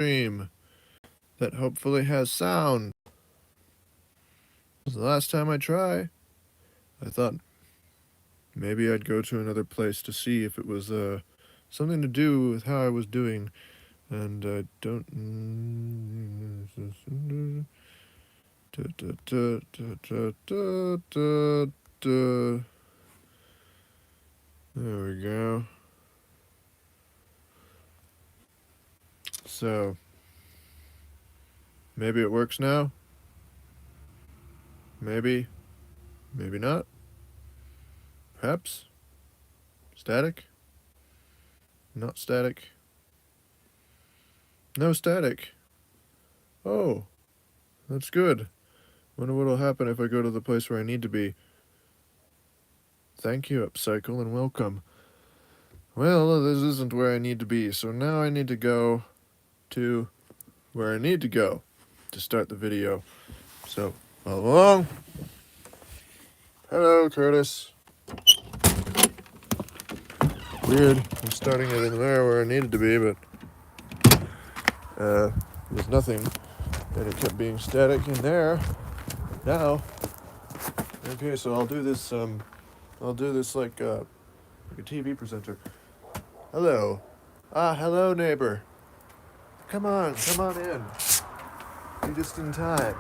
stream that hopefully has sound. The last time I try, I thought maybe I'd go to another place to see if it was something to do with how I was doing, and I don't. There we go. So maybe it works now. Maybe not. Perhaps. Static? Not static. No static. Oh, that's good. Wonder what'll happen if I go to the place where I need to be. Thank you, Upcycle, and welcome. Well, this isn't where I need to be, so now I need to go to where I need to go to start the video. So, follow along. Hello, Curtis. Weird. I'm starting it in there where I needed to be, but there's nothing, and it kept being static in there. Now, okay, so I'll do this. I'll do this like a TV presenter. Hello. Hello, neighbor. Come on in. You're just in time.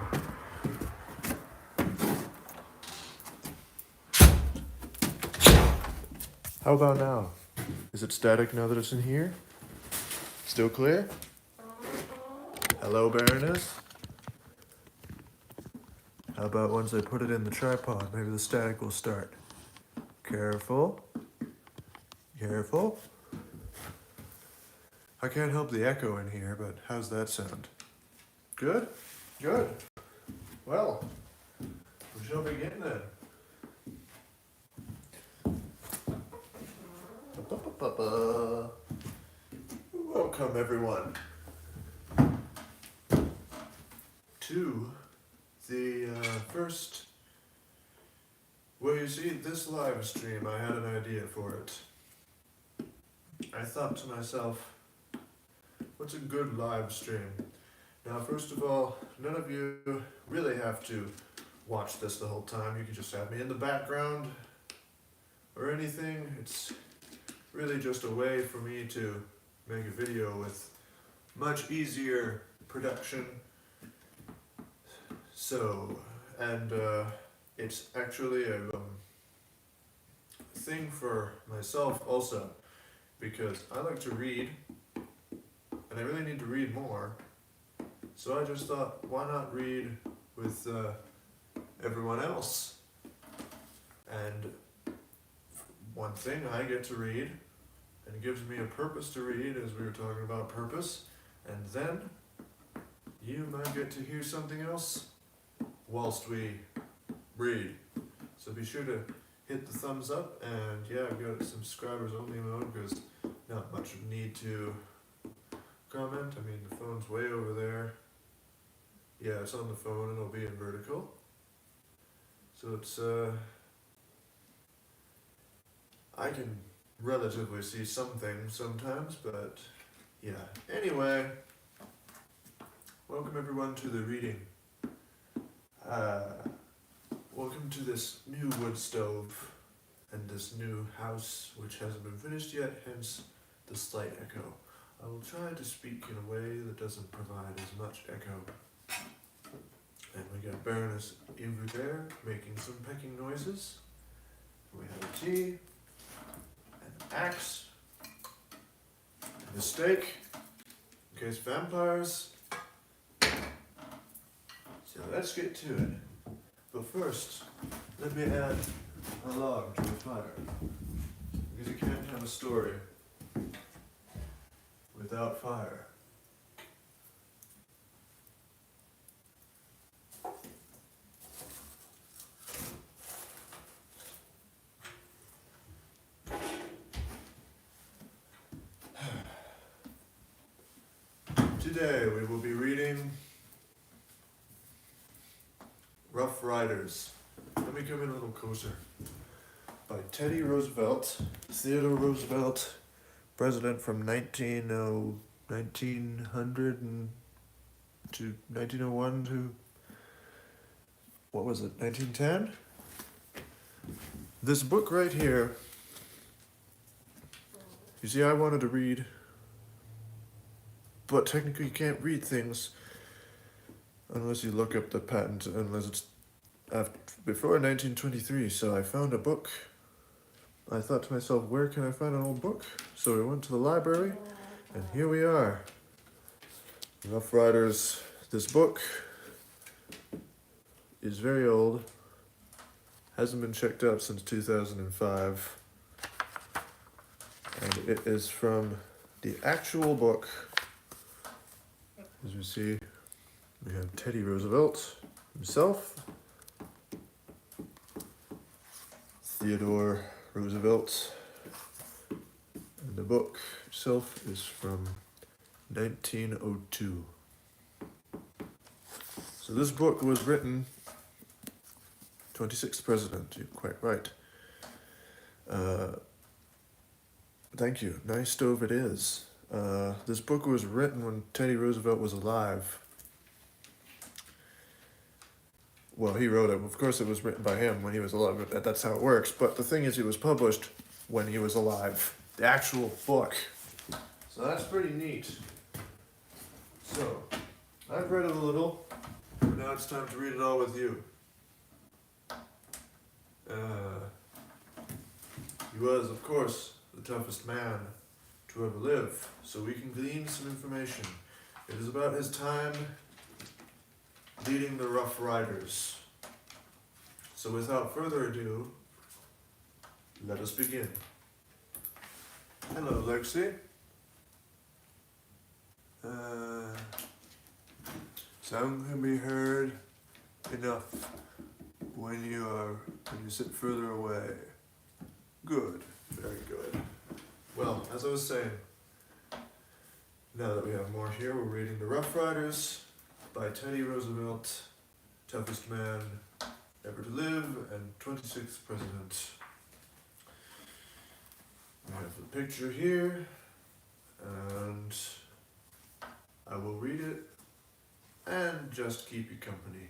How about now? Is it static now that it's in here? Still clear? Hello, Baroness. How about once I put it in the tripod, maybe the static will start. Careful. Careful. I can't help the echo in here, but how's that sound? Good? Good. Well, we shall begin then. Welcome, everyone, to the first. Well, you see, this live stream, I had an idea for it. I thought to myself, what's a good live stream? Now, first of all, none of you really have to watch this the whole time. You can just have me in the background or anything. It's really just a way for me to make a video with much easier production. So, and it's actually a thing for myself also, because I like to read, and I really need to read more. So I just thought, why not read with everyone else? And one thing, I get to read, and it gives me a purpose to read, as we were talking about purpose, and then you might get to hear something else whilst we read. So be sure to hit the thumbs up, and yeah, I've got subscribers only mode because not much need to comment. I mean, the phone's way over there. Yeah, it's on the phone and it'll be in vertical. So it's I can relatively see some things sometimes, but yeah. Anyway, welcome everyone to the reading. Welcome to this new wood stove and this new house which hasn't been finished yet, hence the slight echo. I will try to speak in a way that doesn't provide as much echo. And we got Baroness over there making some pecking noises. We have a tea, and an axe, and a stake, in case vampires. So let's get to it. But first, let me add a log to the fire. Because you can't have a story without fire. Today we will be reading Rough Riders. Let me come in a little closer. By Teddy Roosevelt, Theodore Roosevelt, president from 1902 1900 to 1901 to, what was it, 1910? This book right here, you see, I wanted to read, but technically you can't read things unless you look up the patent, unless it's before 1923, so I found a book. I thought to myself, where can I find an old book? So we went to the library, and here we are. Rough Riders. This book is very old, hasn't been checked out since 2005, and it is from the actual book. As you see, we have Teddy Roosevelt himself, Theodore Roosevelt, and the book itself is from 1902. So this book was written, 26th president, you're quite right. Thank you, nice stove it is. This book was written when Teddy Roosevelt was alive. Well, he wrote it. Of course, it was written by him when he was alive. That's how it works. But the thing is, it was published when he was alive. The actual book. So that's pretty neat. So, I've read it a little. But now it's time to read it all with you. He was, of course, the toughest man to ever live. So we can glean some information. It is about his time leading the Rough Riders. So without further ado, let us begin. Hello, Lexi. Sound can be heard enough when you sit further away. Good, very good. Well, as I was saying, now that we have more here, we're reading The Rough Riders by Teddy Roosevelt, toughest man ever to live and 26th president. We have the picture here, and I will read it and just keep you company.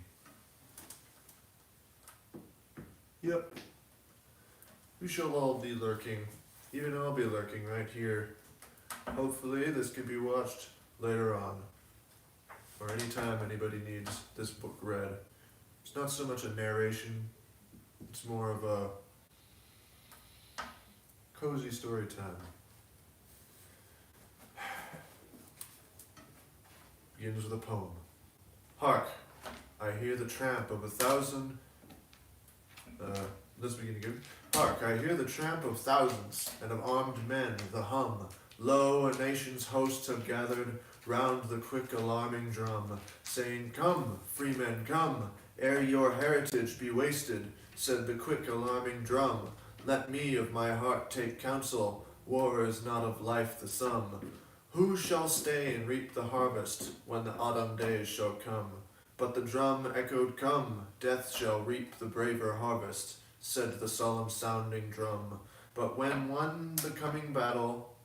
Yep, we shall all be lurking, even I'll be lurking right here. Hopefully this can be watched later on, or anytime anybody needs this book read. It's not so much a narration, it's more of a cozy story time. Begins with a poem. Hark, I hear the tramp of 1,000. Let's begin again. Hark, I hear the tramp of thousands and of armed men, the hum. Lo, a nation's hosts have gathered round the quick alarming drum, saying, "Come, free men, come, ere your heritage be wasted," said the quick alarming drum. "Let me of my heart take counsel, war is not of life the sum. Who shall stay and reap the harvest when the autumn days shall come?" But the drum echoed, "Come, death shall reap the braver harvest," said the solemn sounding drum. But when won the coming battle,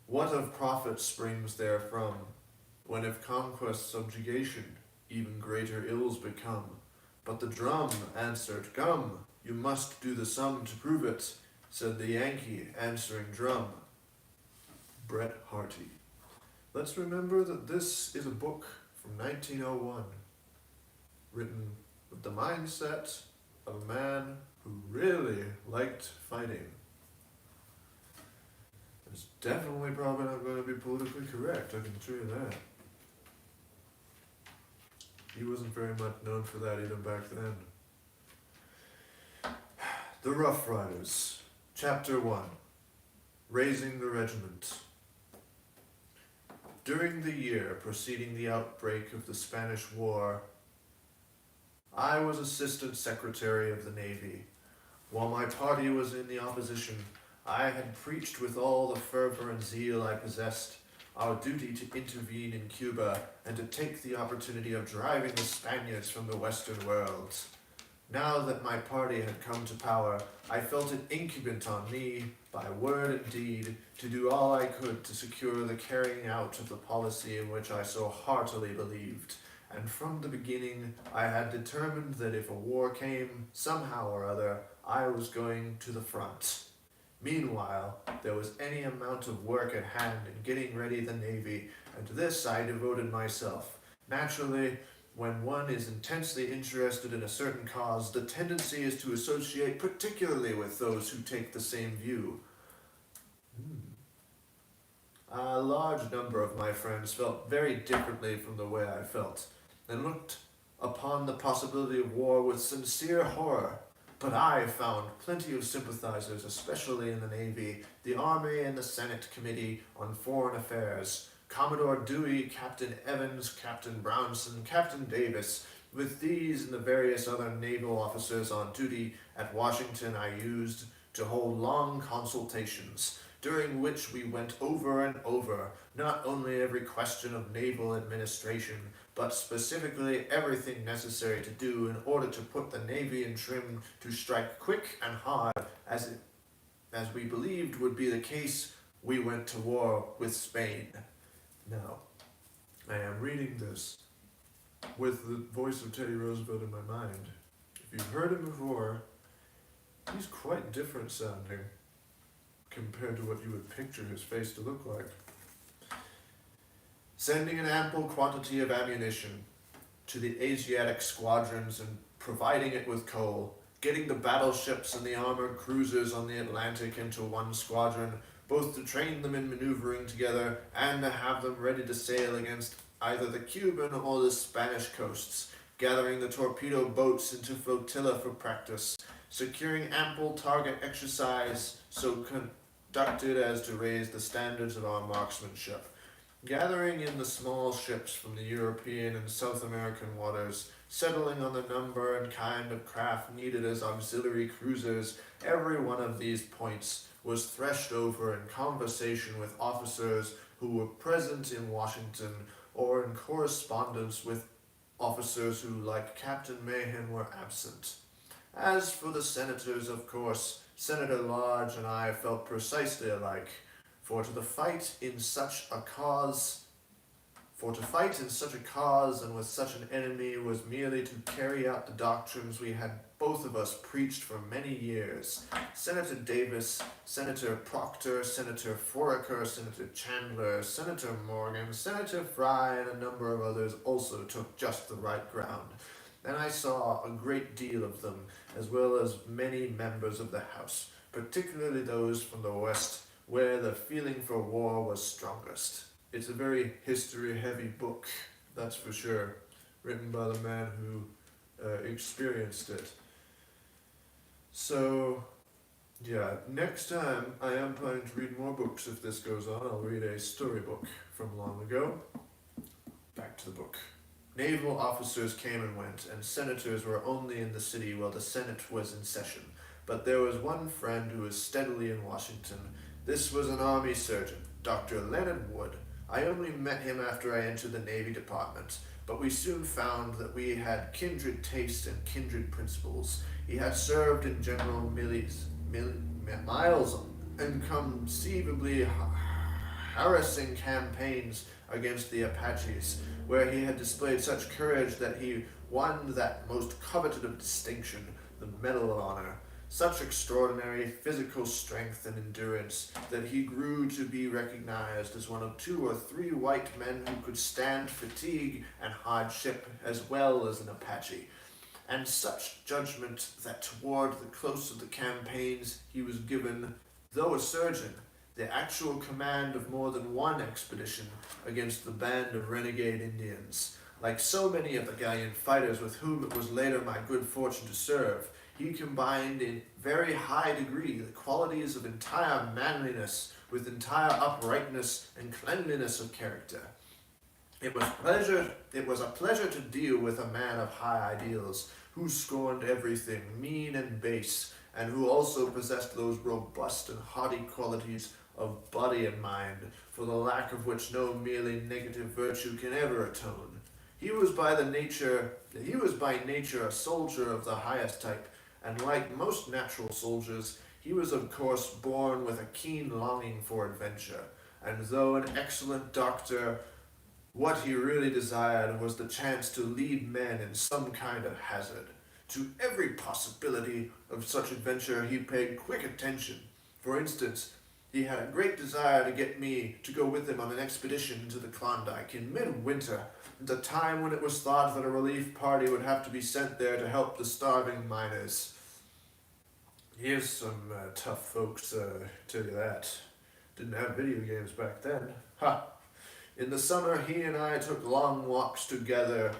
what of profit springs therefrom? When if conquest subjugation, even greater ills become. But the drum answered, "Come, you must do the sum to prove it," said the Yankee answering drum. Bret Harty. Let's remember that this is a book from 1901, written with the mindset of a man who really liked fighting. It's definitely probably not going to be politically correct, I can assure you that. He wasn't very much known for that even back then. The Rough Riders, Chapter 1, Raising the Regiment. During the year preceding the outbreak of the Spanish War, I was Assistant Secretary of the Navy. While my party was in the opposition, I had preached with all the fervor and zeal I possessed our duty to intervene in Cuba and to take the opportunity of driving the Spaniards from the Western world. Now that my party had come to power, I felt it incumbent on me, by word and deed, to do all I could to secure the carrying out of the policy in which I so heartily believed. And from the beginning, I had determined that if a war came, somehow or other, I was going to the front. Meanwhile, there was any amount of work at hand in getting ready the Navy, and to this I devoted myself. Naturally, when one is intensely interested in a certain cause, the tendency is to associate particularly with those who take the same view. A large number of my friends felt very differently from the way I felt, and looked upon the possibility of war with sincere horror. But I found plenty of sympathizers, especially in the Navy, the Army, and the Senate Committee on Foreign Affairs. Commodore Dewey, Captain Evans, Captain Brownson, Captain Davis. With these and the various other naval officers on duty at Washington, I used to hold long consultations, during which we went over and over not only every question of naval administration, but specifically everything necessary to do in order to put the Navy in trim to strike quick and hard, as we believed would be the case. We went to war with Spain. Now, I am reading this with the voice of Teddy Roosevelt in my mind. If you've heard him before, he's quite different sounding compared to what you would picture his face to look like. Sending an ample quantity of ammunition to the Asiatic squadrons and providing it with coal, getting the battleships and the armored cruisers on the Atlantic into one squadron, both to train them in maneuvering together and to have them ready to sail against either the Cuban or the Spanish coasts, gathering the torpedo boats into flotilla for practice, securing ample target exercise so conducted as to raise the standards of our marksmanship, gathering in the small ships from the European and South American waters, settling on the number and kind of craft needed as auxiliary cruisers. Every one of these points was threshed over in conversation with officers who were present in Washington, or in correspondence with officers who, like Captain Mahan, were absent. As for the senators, of course, Senator Lodge and I felt precisely alike, for to fight in such a cause and with such an enemy was merely to carry out the doctrines we had both of us preached for many years. Senator Davis, Senator Proctor, Senator Foraker, Senator Chandler, Senator Morgan, Senator Fry, and a number of others also took just the right ground, and I saw a great deal of them, as well as many members of the House, particularly those from the West, where the feeling for war was strongest. It's a very history-heavy book, that's for sure, written by the man who experienced it. So, yeah, next time I am planning to read more books. If this goes on, I'll read a storybook from long ago. Back to the book. Naval officers came and went, and senators were only in the city while the Senate was in session. But there was one friend who was steadily in Washington. This was an army surgeon, Dr. Leonard Wood. I only met him after I entered the Navy Department, but we soon found that we had kindred tastes and kindred principles. He had served in General Miles' inconceivably harassing campaigns against the Apaches, where he had displayed such courage that he won that most coveted of distinction, the Medal of Honor. Such extraordinary physical strength and endurance that he grew to be recognized as one of 2 or 3 white men who could stand fatigue and hardship as well as an Apache, and such judgment that toward the close of the campaigns he was given, though a surgeon, the actual command of more than one expedition against the band of renegade Indians. Like so many of the gallant fighters with whom it was later my good fortune to serve, he combined in very high degree the qualities of entire manliness with entire uprightness and cleanliness of character. It was a pleasure to deal with a man of high ideals, who scorned everything mean and base, and who also possessed those robust and haughty qualities of body and mind, for the lack of which no merely negative virtue can ever atone. He was he was by nature a soldier of the highest type, and like most natural soldiers, he was of course born with a keen longing for adventure. And though an excellent doctor, what he really desired was the chance to lead men in some kind of hazard. To every possibility of such adventure he paid quick attention. For instance, he had a great desire to get me to go with him on an expedition to the Klondike in midwinter, at a time when it was thought that a relief party would have to be sent there to help the starving miners. Here's some tough folks, tell you that. Didn't have video games back then. Ha! In the summer, he and I took long walks together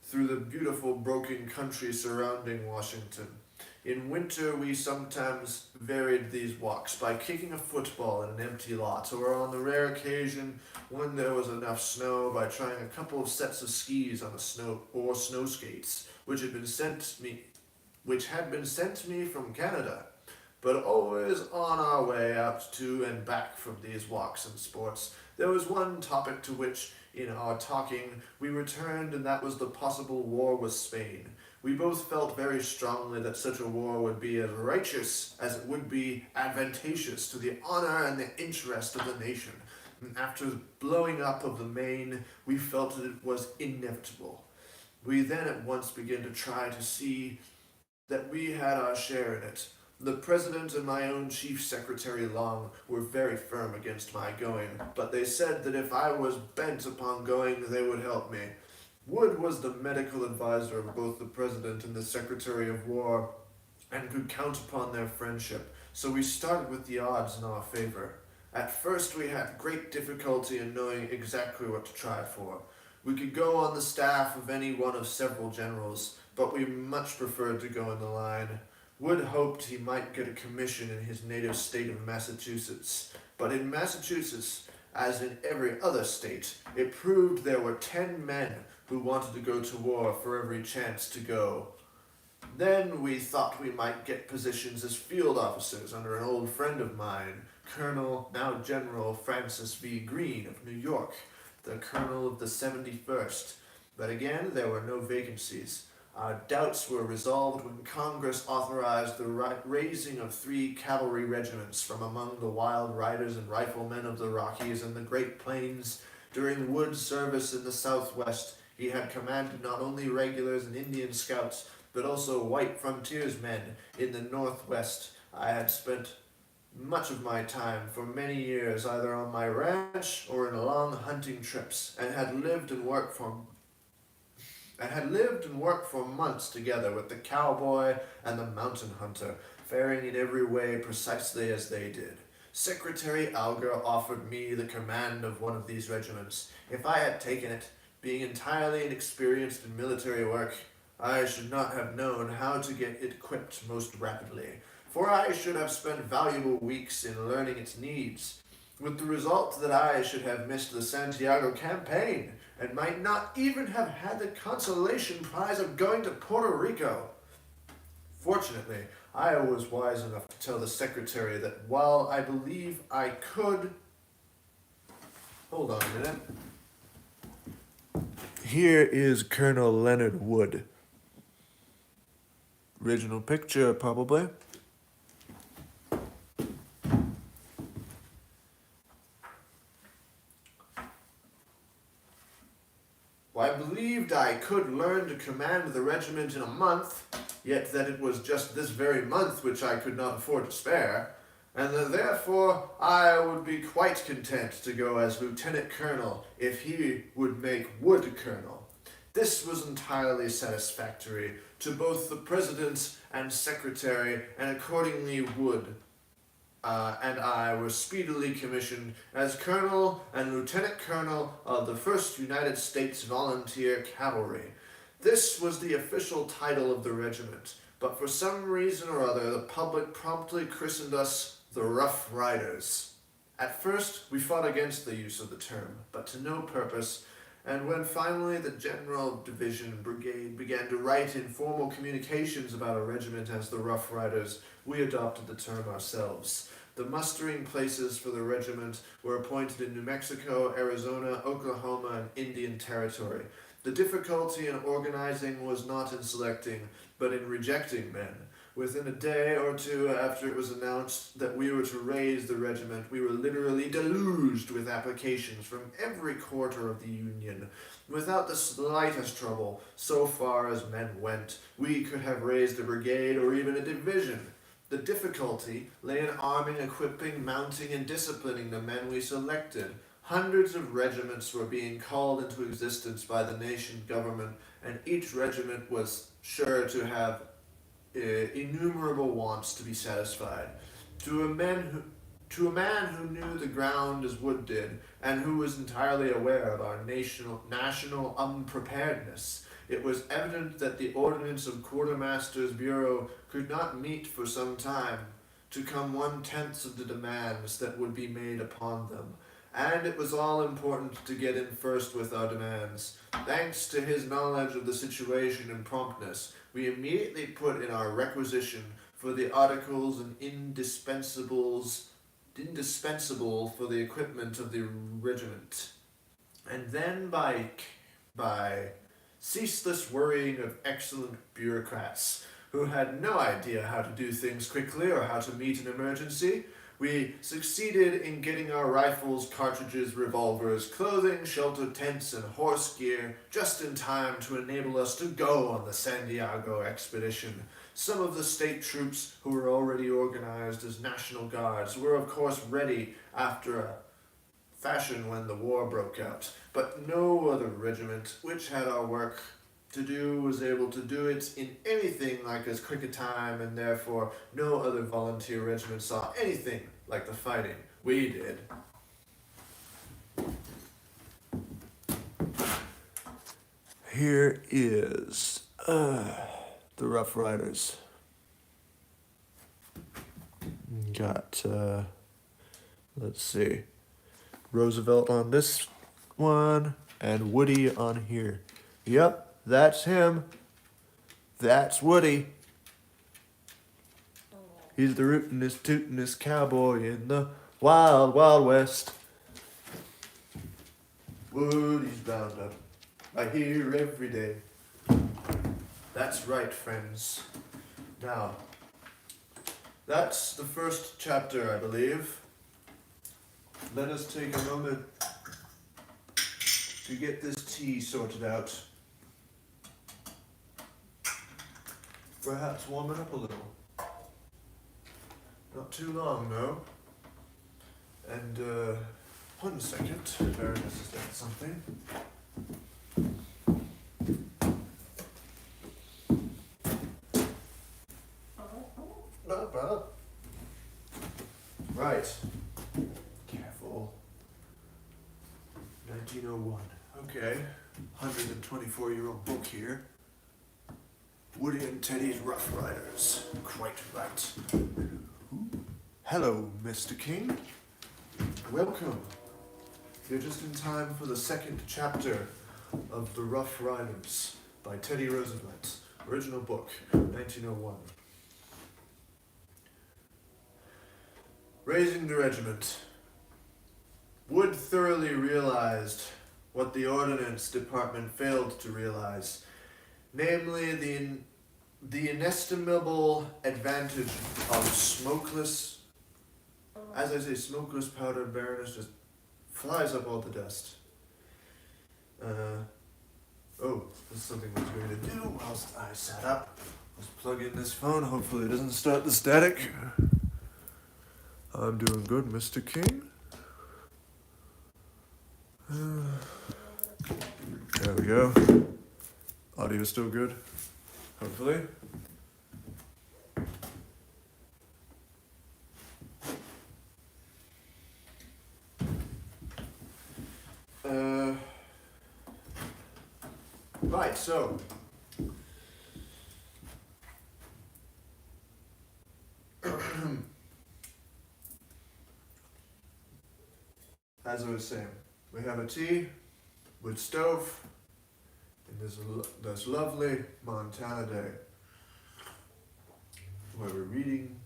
through the beautiful broken country surrounding Washington. In winter, we sometimes varied these walks by kicking a football in an empty lot, or on the rare occasion when there was enough snow, by trying a couple of sets of skis on snow skates, which had been sent me from Canada. But always on our way out to and back from these walks and sports, there was one topic to which, in our talking, we returned, and that was the possible war with Spain. We both felt very strongly that such a war would be as righteous as it would be advantageous to the honor and the interest of the nation. And after the blowing up of the Maine, we felt that it was inevitable. We then at once began to try to see that we had our share in it. The President and my own Chief Secretary Long were very firm against my going, but they said that if I was bent upon going, they would help me. Wood was the medical advisor of both the President and the Secretary of War, and could count upon their friendship, so we started with the odds in our favor. At first we had great difficulty in knowing exactly what to try for. We could go on the staff of any one of several generals, but we much preferred to go in the line. Wood hoped he might get a commission in his native state of Massachusetts, but in Massachusetts, as in every other state, it proved there were 10 men who wanted to go to war for every chance to go. Then we thought we might get positions as field officers under an old friend of mine, Colonel, now General Francis V. Greene of New York, the colonel of the 71st. But again, there were no vacancies. Our doubts were resolved when Congress authorized the raising of 3 cavalry regiments from among the wild riders and riflemen of the Rockies and the Great Plains. During Wood's service in the Southwest, he had commanded not only regulars and Indian scouts, but also white frontiersmen in the Northwest. I had spent much of my time for many years either on my ranch or in long hunting trips, and had lived and worked for months together with the cowboy and the mountain hunter, faring in every way precisely as they did. Secretary Alger offered me the command of one of these regiments. If I had taken it, being entirely inexperienced in military work, I should not have known how to get it equipped most rapidly, for I should have spent valuable weeks in learning its needs, with the result that I should have missed the Santiago campaign, and might not even have had the consolation prize of going to Puerto Rico. Fortunately, I was wise enough to tell the secretary that while I believe I could... Hold on a minute. Here is Colonel Leonard Wood. Original picture, probably. Well, I believed I could learn to command the regiment in a month, yet that it was just this very month which I could not afford to spare, and that therefore I would be quite content to go as lieutenant colonel if he would make Wood colonel. This was entirely satisfactory to both the president and secretary, and accordingly Wood and I were speedily commissioned as colonel and lieutenant colonel of the 1st United States Volunteer Cavalry. This was the official title of the regiment, but for some reason or other the public promptly christened us the Rough Riders. At first we fought against the use of the term, but to no purpose, and when finally the General Division Brigade began to write informal communications about a regiment as the Rough Riders, we adopted the term ourselves. The mustering places for the regiment were appointed in New Mexico, Arizona, Oklahoma, and Indian Territory. The difficulty in organizing was not in selecting, but in rejecting men. Within a day or two after it was announced that we were to raise the regiment, we were literally deluged with applications from every quarter of the Union. Without the slightest trouble, so far as men went, we could have raised a brigade or even a division. The difficulty lay in arming, equipping, mounting, and disciplining the men we selected. Hundreds of regiments were being called into existence by the nation government, and each regiment was sure to have innumerable wants to be satisfied. To a man who knew the ground as Wood did, and who was entirely aware of our national unpreparedness, it was evident that the ordinance of Quartermaster's Bureau could not meet for some time to come 1/10 of the demands that would be made upon them. And it was all important to get in first with our demands. Thanks to his knowledge of the situation and promptness, we immediately put in our requisition for the articles and indispensable for the equipment of the regiment. And then by ceaseless worrying of excellent bureaucrats who had no idea how to do things quickly or how to meet an emergency, we succeeded in getting our rifles, cartridges, revolvers, clothing, shelter tents, and horse gear just in time to enable us to go on the Santiago expedition. Some of the state troops who were already organized as National Guards were of course ready after a fashion when the war broke out, but no other regiment which had our work to do was able to do it in anything like as quick a time, and therefore no other volunteer regiment saw anything like the fighting we did. Here is the Rough Riders. Got let's see, Roosevelt on this one and Woody on here. Yep, that's him. That's Woody. He's the rootin'est, tootin'est cowboy in the wild, wild west. Woody's bound up, I hear every day. That's right, friends. Now, that's the first chapter, I believe. Let us take a moment to get this tea sorted out. Perhaps warm it up a little. Not too long, though. And, 1 second. Baroness has done something. Right. Careful. 1901. Okay. 124-year-old book here. Woody and Teddy's Rough Riders. Quite right. Hello, Mr. King. Welcome. You're just in time for the second chapter of The Rough Riders by Teddy Roosevelt. Original book, 1901. Raising the regiment. Wood thoroughly realized what the Ordnance Department failed to realize, namely the inestimable advantage of smokeless, as I say, smokeless powder. Baroness just flies up all the dust. Oh, that's something I was going to do whilst I sat up. Let's plug in this phone, hopefully it doesn't start the static. I'm doing good, Mr. King. There we go. Audio still good, hopefully. Right, so as I was saying, we have a tea with stove in this lovely Montana day where we're reading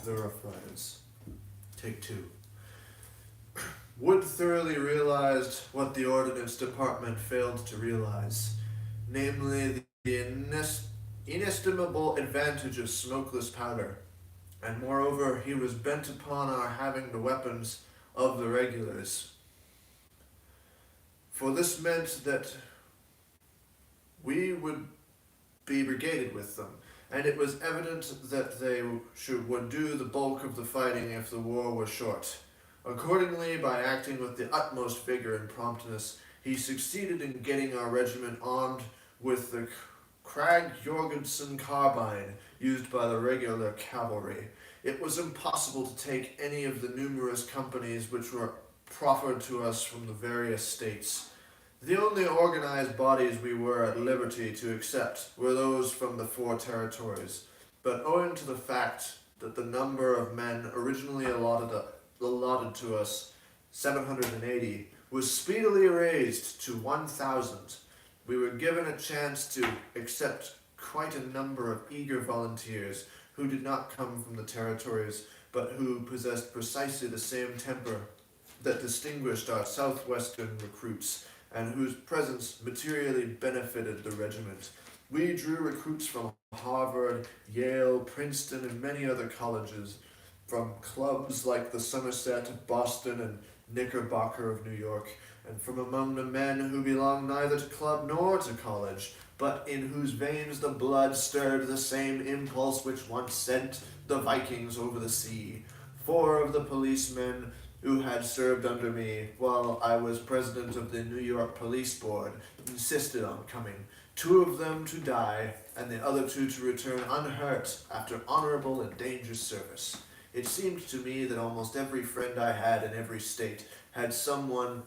The Rough Riders. Take 2. Wood thoroughly realized what the Ordnance Department failed to realize, namely the inestimable advantage of smokeless powder, and moreover he was bent upon our having the weapons of the regulars. For this meant that we would be brigaded with them, and it was evident that they would do the bulk of the fighting if the war was short. Accordingly, by acting with the utmost vigor and promptness, he succeeded in getting our regiment armed with the Krag-Jorgensen carbine used by the regular cavalry. It was impossible to take any of the numerous companies which were proffered to us from the various states. The only organized bodies we were at liberty to accept were those from the 4 territories, but owing to the fact that the number of men originally allotted to us, 780, was speedily raised to 1,000, we were given a chance to accept quite a number of eager volunteers who did not come from the territories, but who possessed precisely the same temper that distinguished our southwestern recruits, and whose presence materially benefited the regiment. We drew recruits from Harvard, Yale, Princeton, and many other colleges, from clubs like the Somerset, Boston, and Knickerbocker of New York, and from among the men who belonged neither to club nor to college, but in whose veins the blood stirred the same impulse which once sent the Vikings over the sea. 4 of the policemen who had served under me while I was president of the New York Police Board insisted on coming, 2 of them to die, and the other 2 to return unhurt after honorable and dangerous service. It seemed to me that almost every friend I had in every state had someone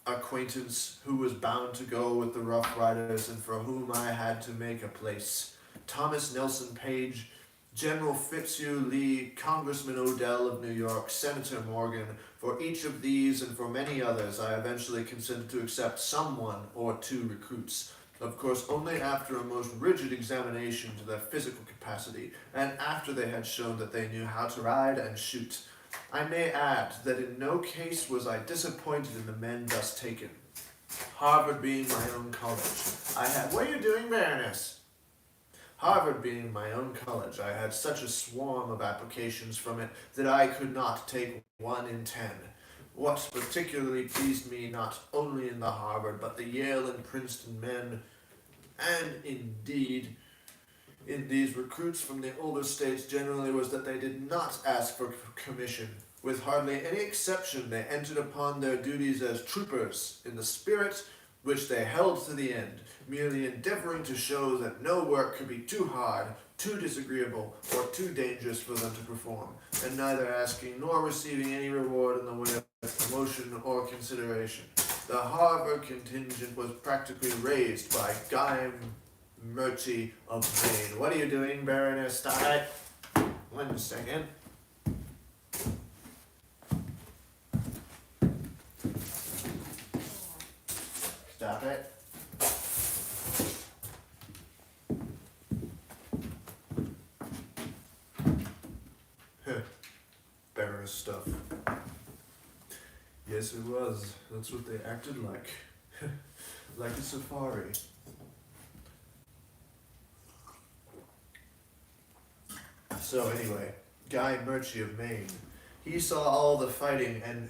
acquaintance who was bound to go with the Rough Riders and for whom I had to make a place. Thomas Nelson Page, General Fitzhugh Lee, Congressman Odell of New York, Senator Morgan. For each of these and for many others, I eventually consented to accept some 1 or 2 recruits. Of course, only after a most rigid examination to their physical capacity, and after they had shown that they knew how to ride and shoot. I may add that in no case was I disappointed in the men thus taken. Harvard being my own college, what are you doing, Baroness? Harvard being my own college, I had such a swarm of applications from it that I could not take 1 in 10. What particularly pleased me not only in the Harvard, but the Yale and Princeton men, and indeed in these recruits from the older states generally, was that they did not ask for commission. With hardly any exception, they entered upon their duties as troopers in the spirit which they held to the end, merely endeavoring to show that no work could be too hard, too disagreeable, or too dangerous for them to perform, and neither asking nor receiving any reward in the way of promotion or consideration. The Harvard contingent was practically raised by Guy Murchie of Maine. What are you doing, Baroness? Stop it. 1 second. Stop it. Baroness stuff. Yes, it was. That's what they acted like. Like a safari. So anyway, Guy Murchie of Maine, he saw all the fighting and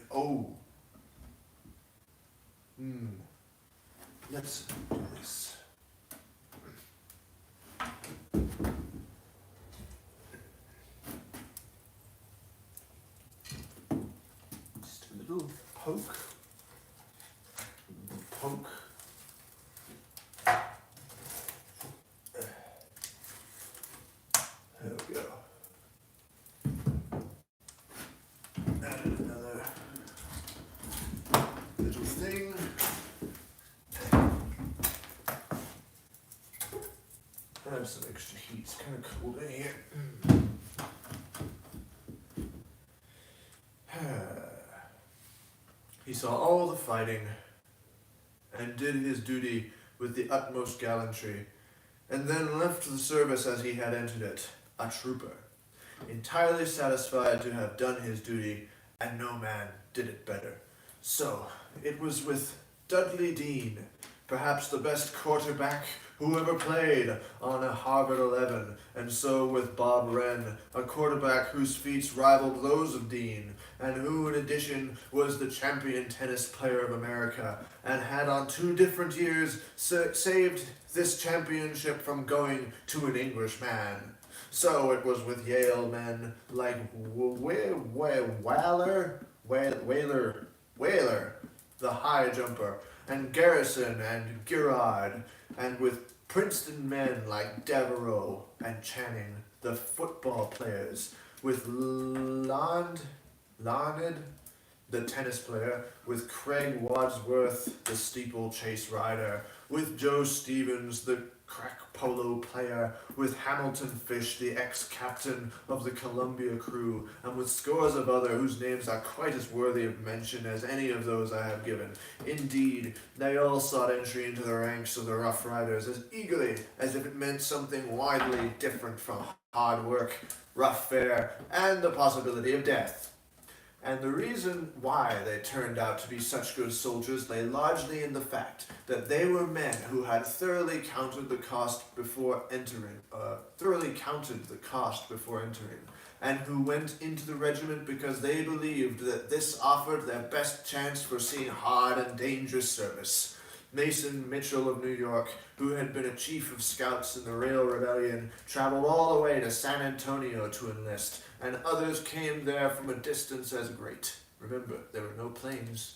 let's do this. Just a little poke. Poke. There we go. Added another little thing. I have some extra heat. It's kind of cold in here. He saw all the fighting and did his duty with the utmost gallantry, and then left the service as he had entered it, a trooper, entirely satisfied to have done his duty, and no man did it better. So, it was with Dudley Dean, perhaps the best quarterback who ever played on a Harvard 11, and so with Bob Wren, a quarterback whose feats rivaled those of Dean, and who in addition was the champion tennis player of America, and had on 2 different years saved this championship from going to an Englishman. So it was with Yale men like Whaler, the high jumper, and Garrison and Girard, and with Princeton men like Devereaux and Channing, the football players, with Larned, the tennis player, with Craig Wadsworth, the steeplechase rider, with Joe Stevens, the crack polo player, with Hamilton Fish, the ex-captain of the Columbia crew, and with scores of others whose names are quite as worthy of mention as any of those I have given. Indeed, they all sought entry into the ranks of the Rough Riders as eagerly as if it meant something widely different from hard work, rough fare, and the possibility of death. And the reason why they turned out to be such good soldiers lay largely in the fact that they were men who had thoroughly counted the cost before entering, and who went into the regiment because they believed that this offered their best chance for seeing hard and dangerous service. Mason Mitchell of New York, who had been a chief of scouts in the Rail Rebellion, traveled all the way to San Antonio to enlist, and others came there from a distance as great. Remember, there were no planes.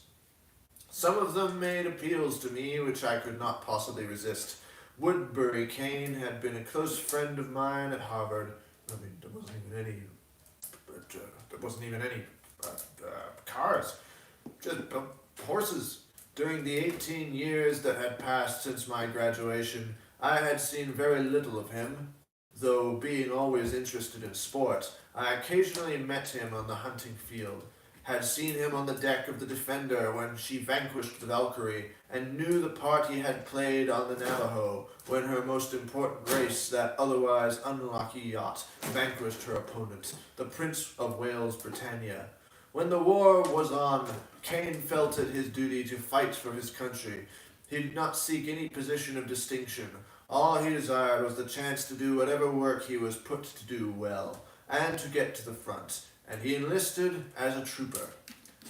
Some of them made appeals to me which I could not possibly resist. Woodbury Kane had been a close friend of mine at Harvard. There wasn't even any cars, just horses. During the 18 years that had passed since my graduation, I had seen very little of him, though being always interested in sport, I occasionally met him on the hunting field, had seen him on the deck of the Defender when she vanquished the Valkyrie, and knew the part he had played on the Navajo when her most important race, that otherwise unlucky yacht, vanquished her opponent, the Prince of Wales Britannia. When the war was on, Kane felt it his duty to fight for his country. He did not seek any position of distinction. All he desired was the chance to do whatever work he was put to do well, and to get to the front, and he enlisted as a trooper.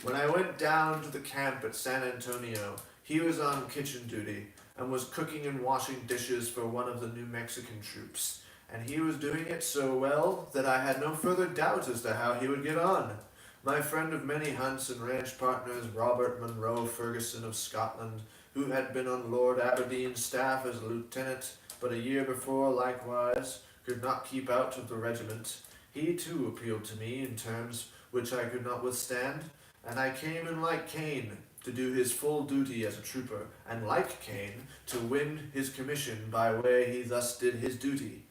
When I went down to the camp at San Antonio, he was on kitchen duty, and was cooking and washing dishes for one of the New Mexican troops, and he was doing it so well that I had no further doubt as to how he would get on. My friend of many hunts and ranch partners, Robert Monroe Ferguson of Scotland, who had been on Lord Aberdeen's staff as a lieutenant, but a year before likewise could not keep out of the regiment, he too appealed to me in terms which I could not withstand, and I came in like Kane to do his full duty as a trooper, and like Kane to win his commission by way he thus did his duty.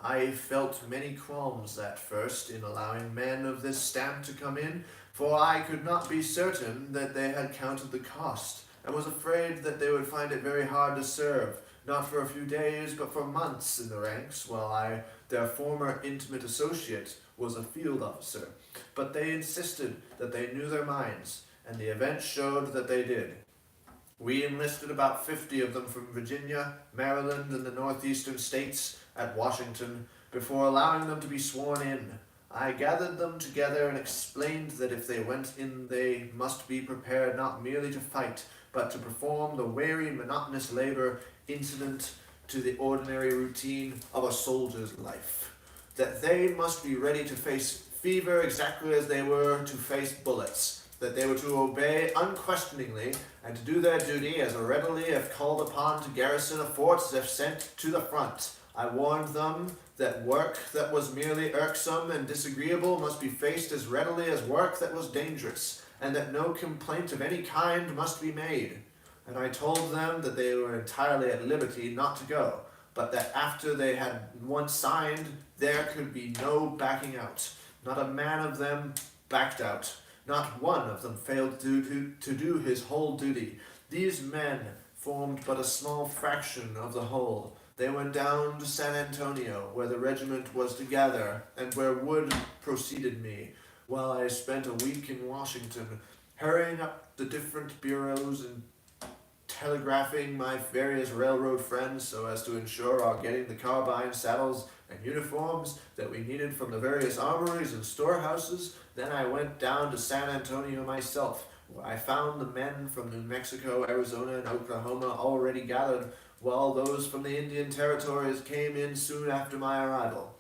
I felt many qualms at first in allowing men of this stamp to come in, for I could not be certain that they had counted the cost, and was afraid that they would find it very hard to serve, not for a few days, but for months in the ranks, while I, their former intimate associate, was a field officer. But they insisted that they knew their minds, and the event showed that they did. We enlisted about 50 of them from Virginia, Maryland, and the northeastern states at Washington before allowing them to be sworn in. I gathered them together and explained that if they went in they must be prepared not merely to fight, but to perform the weary, monotonous labor incident to the ordinary routine of a soldier's life. That they must be ready to face fever exactly as they were to face bullets. That they were to obey unquestioningly and to do their duty as readily if called upon to garrison a fort as if sent to the front. I warned them that work that was merely irksome and disagreeable must be faced as readily as work that was dangerous, and that no complaint of any kind must be made. And I told them that they were entirely at liberty not to go, but that after they had once signed, there could be no backing out. Not a man of them backed out. Not one of them failed to do his whole duty. These men formed but a small fraction of the whole. They went down to San Antonio, where the regiment was to gather, and where Wood preceded me, while I spent a week in Washington, hurrying up the different bureaus and telegraphing my various railroad friends so as to ensure our getting the carbine saddles and uniforms that we needed from the various armories and storehouses. Then I went down to San Antonio myself, where I found the men from New Mexico, Arizona, and Oklahoma already gathered, while those from the Indian territories came in soon after my arrival.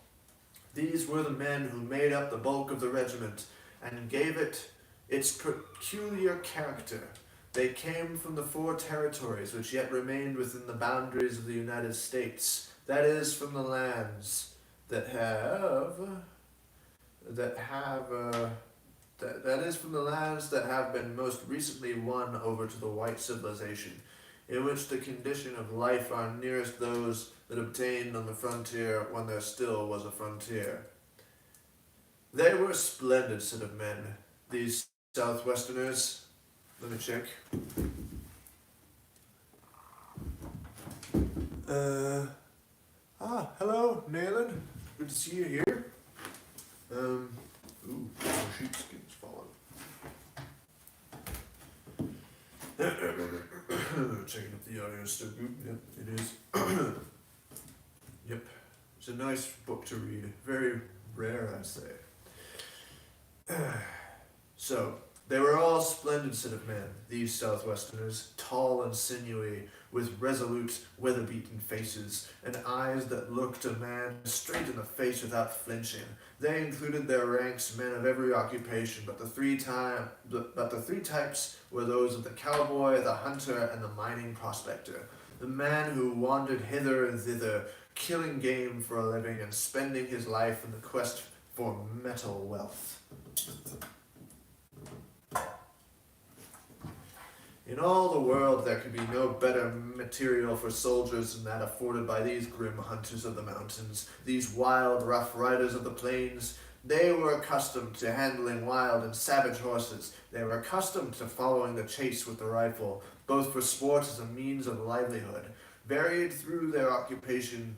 These were the men who made up the bulk of the regiment and gave it its peculiar character. They came from the 4 territories which yet remained within the boundaries of the United States, that is, from the lands that is from the lands that have been most recently won over to the white civilization, in which the condition of life are nearest those that obtained on the frontier when there still was a frontier. They were a splendid set of men, these Southwesterners. Let me check. Hello, Nayland. Good to see you here. My sheepskin's falling. Checking if the audio is still good. Yep, it is. Yep. It's a nice book to read. Very rare, I'd say. So, they were all splendid set of men, these Southwesterners, tall and sinewy, with resolute, weather-beaten faces, and eyes that looked a man straight in the face without flinching. They included their ranks men of every occupation, but the three types were those of the cowboy, the hunter, and the mining prospector. The man who wandered hither and thither, killing game for a living and spending his life in the quest for metal wealth. In all the world there could be no better material for soldiers than that afforded by these grim hunters of the mountains, these wild, rough riders of the plains. They were accustomed to handling wild and savage horses. They were accustomed to following the chase with the rifle, both for sport as a means of livelihood. Varied through their occupations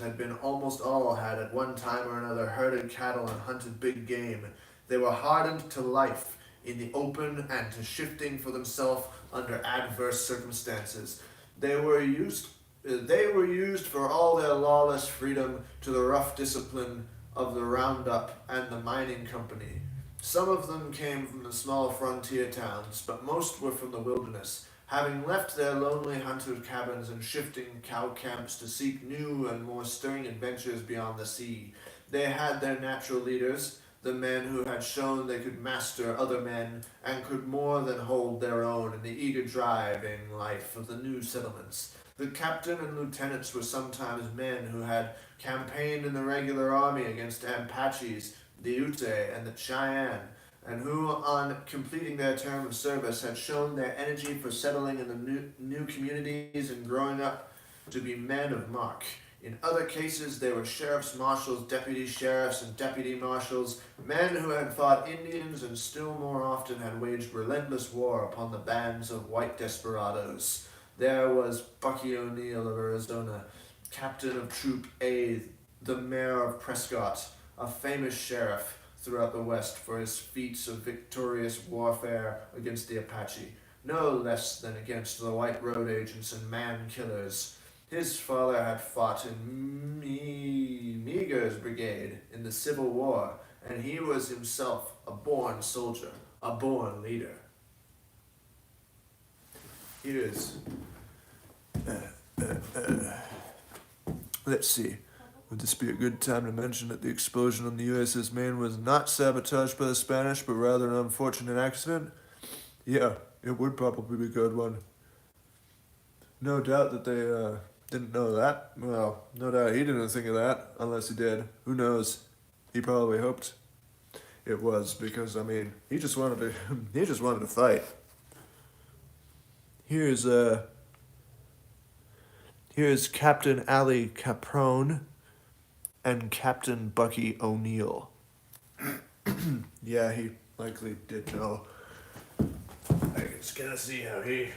had been almost all had at one time or another herded cattle and hunted big game. They were hardened to life in the open and to shifting for themselves under adverse circumstances. They were used for all their lawless freedom to the rough discipline of the roundup and the mining company. Some of them came from the small frontier towns, but most were from the wilderness, having left their lonely hunter cabins and shifting cow camps to seek new and more stirring adventures beyond the sea. They had their natural leaders, the men who had shown they could master other men and could more than hold their own in the eager driving life of the new settlements. The captain and lieutenants were sometimes men who had campaigned in the regular army against Apaches, the Ute, and the Cheyenne, and who, on completing their term of service, had shown their energy for settling in the new communities and growing up to be men of mark. In other cases, they were sheriffs, marshals, deputy sheriffs, and deputy marshals, men who had fought Indians and still more often had waged relentless war upon the bands of white desperados. There was Bucky O'Neill of Arizona, captain of Troop A, the mayor of Prescott, a famous sheriff throughout the West for his feats of victorious warfare against the Apache, no less than against the white road agents and man-killers. His father had fought in Meagher's brigade in the Civil War, and he was himself a born soldier, a born leader. Here's... Let's see. Would this be a good time to mention that the explosion on the USS Maine was not sabotaged by the Spanish, but rather an unfortunate accident? Yeah, it would probably be a good one. No doubt that they didn't know that. Well, no doubt he didn't think of that, unless he did. Who knows? He probably hoped it was, because, I mean, he just wanted to fight. Here's Captain Ali Caprone and Captain Bucky O'Neill. Yeah, he likely did know. I can just kind of see how he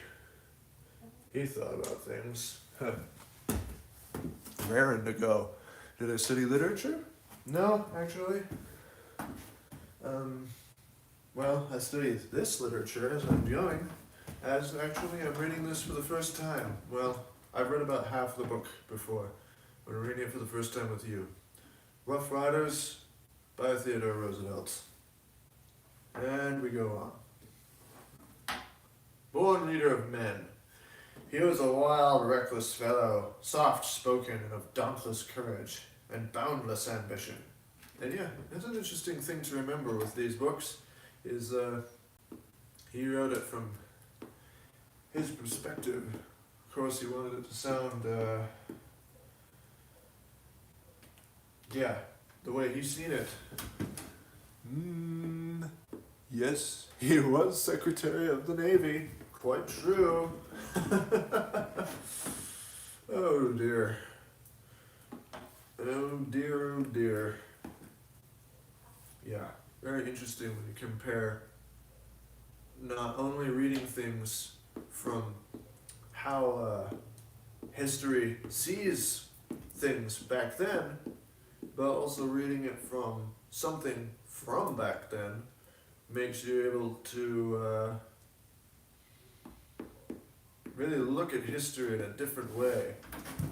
thought about things. Raring to go. Did I study literature? No, actually. Well, I study this literature as I'm going, as actually I'm reading this for the first time. Well, I've read about half the book before, but I'm reading it for the first time with you. Rough Riders by Theodore Roosevelt. And we go on. Born leader of men, he was a wild, reckless fellow, soft-spoken and of dauntless courage and boundless ambition. And yeah, that's an interesting thing to remember with these books, is he wrote it from his perspective. Of course, he wanted it to sound, the way he's seen it. Yes, he was Secretary of the Navy. Quite true. Oh dear. Oh dear, oh dear. Yeah, very interesting when you compare not only reading things from how history sees things back then, but also reading it from something from back then makes you able to really look at history in a different way.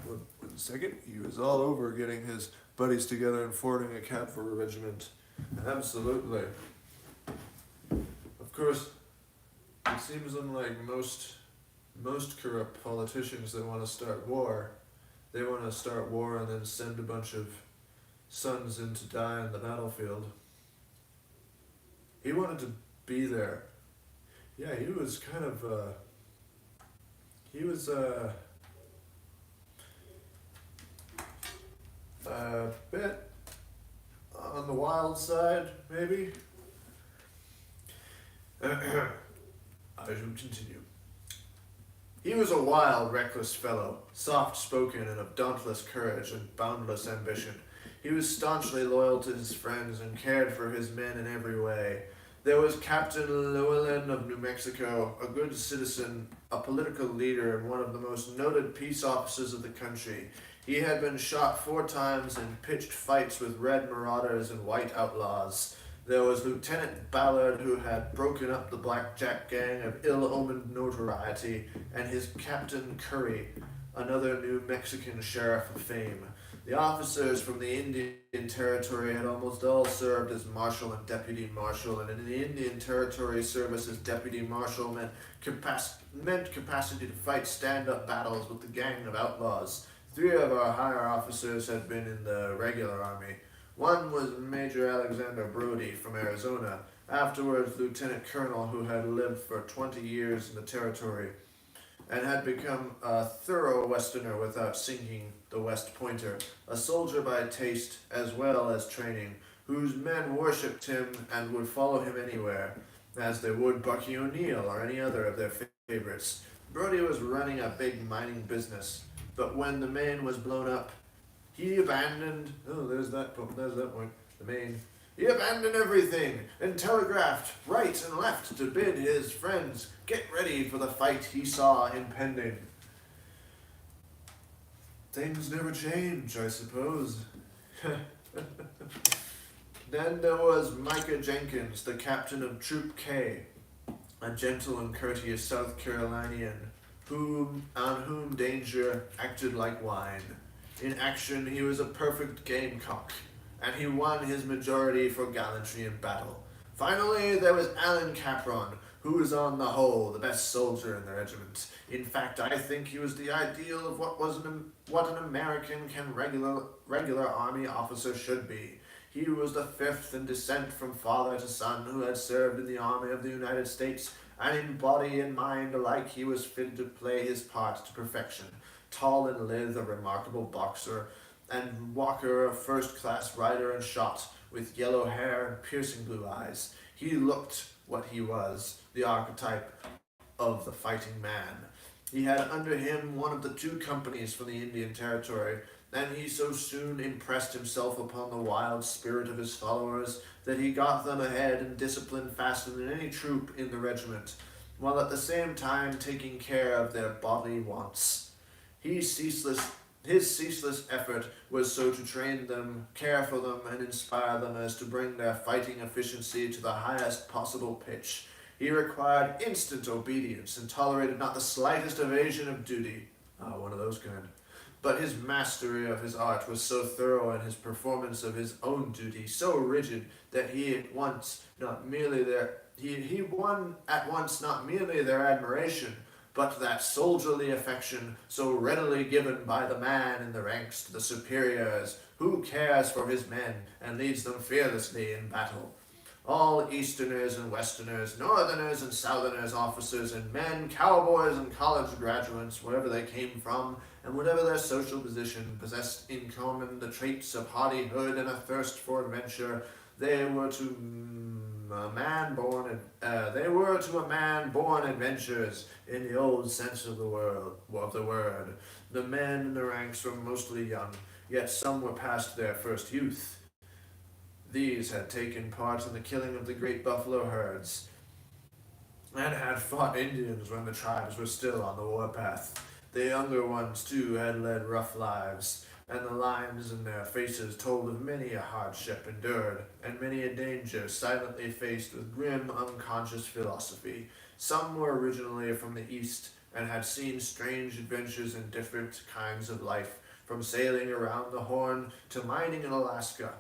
One second, he was all over getting his buddies together and forming a cavalry regiment. Absolutely. Of course, it seems unlike most corrupt politicians that want to start war. They want to start war and then send a bunch of sons in to die on the battlefield. He wanted to be there. Yeah, he was kind of, a bit on the wild side, maybe. I shall continue. He was a wild, reckless fellow, soft-spoken and of dauntless courage and boundless ambition. He was staunchly loyal to his friends and cared for his men in every way. There was Captain Llewellyn of New Mexico, a good citizen, a political leader, and one of the most noted peace officers of the country. He had been shot 4 times and pitched fights with red marauders and white outlaws. There was Lieutenant Ballard, who had broken up the Blackjack gang of ill-omened notoriety, and his Captain Curry, another New Mexican sheriff of fame. The officers from the Indian Territory had almost all served as marshal and deputy marshal, and in the Indian Territory, service as deputy marshal meant capacity to fight stand-up battles with the gang of outlaws. 3 of our higher officers had been in the regular army. One was Major Alexander Brody from Arizona, afterwards Lieutenant Colonel, who had lived for 20 years in the territory and had become a thorough Westerner without sinking the West Pointer, a soldier by taste as well as training, whose men worshipped him and would follow him anywhere, as they would Bucky O'Neill or any other of their favorites. Brody was running a big mining business, but when the Maine was blown up, he abandoned, there's that point, the Maine. He abandoned everything and telegraphed right and left to bid his friends get ready for the fight he saw impending. Things never change, I suppose. Then there was Micah Jenkins, the captain of Troop K, a gentle and courteous South Carolinian, on whom danger acted like wine. In action, he was a perfect gamecock, and he won his majority for gallantry in battle. Finally, there was Alan Capron, who was on the whole the best soldier in the regiment. In fact, I think he was the ideal of what an American regular army officer should be. He was the 5th in descent from father to son who had served in the Army of the United States, and in body and mind alike he was fitted to play his part to perfection. Tall and lithe, a remarkable boxer, and Walker, a first-class rider and shot, with yellow hair and piercing blue eyes. He looked what he was, the archetype of the fighting man. He had under him one of the 2 companies from the Indian Territory, and he so soon impressed himself upon the wild spirit of his followers that he got them ahead and disciplined faster than any troop in the regiment, while at the same time taking care of their bodily wants. He His ceaseless effort was so to train them, care for them, and inspire them as to bring their fighting efficiency to the highest possible pitch. He required instant obedience and tolerated not the slightest evasion of duty. Ah, one of those kind. But his mastery of his art was so thorough and his performance of his own duty so rigid that he won at once not merely their admiration, but that soldierly affection so readily given by the man in the ranks to the superiors, who cares for his men and leads them fearlessly in battle. All Easterners and Westerners, Northerners and Southerners, officers and men, cowboys and college graduates, wherever they came from, and whatever their social position, possessed in common the traits of hardihood and a thirst for adventure. They were to a man born adventurers in the old sense of the word. The men in the ranks were mostly young, yet some were past their first youth. These had taken part in the killing of the great buffalo herds, and had fought Indians when the tribes were still on the warpath. The younger ones, too, had led rough lives, and the lines in their faces told of many a hardship endured, and many a danger silently faced with grim, unconscious philosophy. Some were originally from the East, and had seen strange adventures in different kinds of life, from sailing around the Horn to mining in Alaska.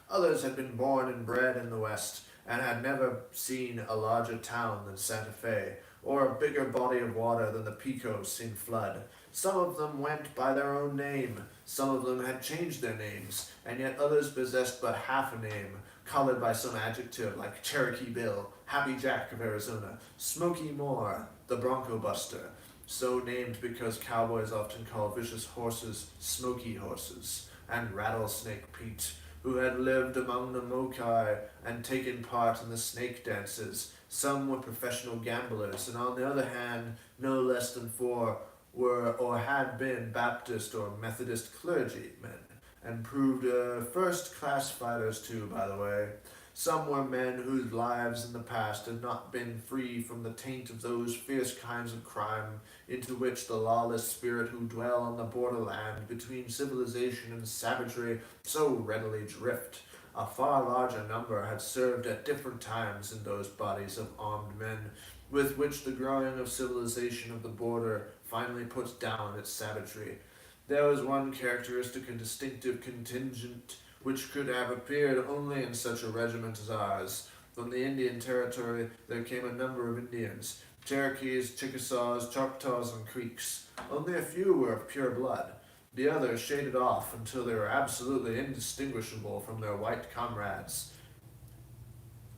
Others had been born and bred in the West, and had never seen a larger town than Santa Fe, or a bigger body of water than the Pecos in flood. Some of them went by their own name, some of them had changed their names, and yet others possessed but half a name, colored by some adjective like Cherokee Bill, Happy Jack of Arizona, Smoky Moore, the Bronco Buster, so named because cowboys often call vicious horses smoky horses, and Rattlesnake Pete, who had lived among the Mokai and taken part in the snake dances. Some were professional gamblers, and on the other hand, no less than 4 were or had been Baptist or Methodist clergymen, and proved first-class fighters too, by the way. Some were men whose lives in the past had not been free from the taint of those fierce kinds of crime into which the lawless spirit who dwell on the borderland between civilization and savagery so readily drift. A far larger number had served at different times in those bodies of armed men, with which the growing of civilization of the border finally puts down its savagery. There was one characteristic and distinctive contingent which could have appeared only in such a regiment as ours. From the Indian Territory there came a number of Indians, Cherokees, Chickasaws, Choctaws, and Creeks. Only a few were of pure blood. The others shaded off until they were absolutely indistinguishable from their white comrades.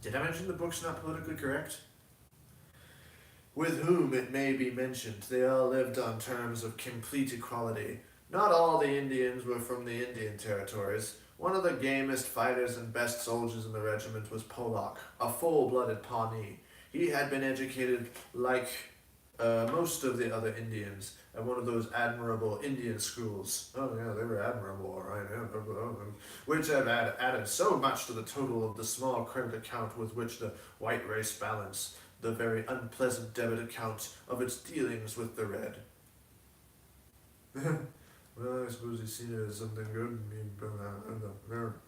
Did I mention the book's not politically correct? With whom, it may be mentioned, they all lived on terms of complete equality. Not all the Indians were from the Indian Territories. One of the gamest fighters and best soldiers in the regiment was Pollock, a full-blooded Pawnee. He had been educated like most of the other Indians at one of those admirable Indian schools. Oh yeah, they were admirable, all right. Which have added so much to the total of the small credit account with which the white race balance the very unpleasant debit account of its dealings with the red. Well, I suppose he's seen it as something good,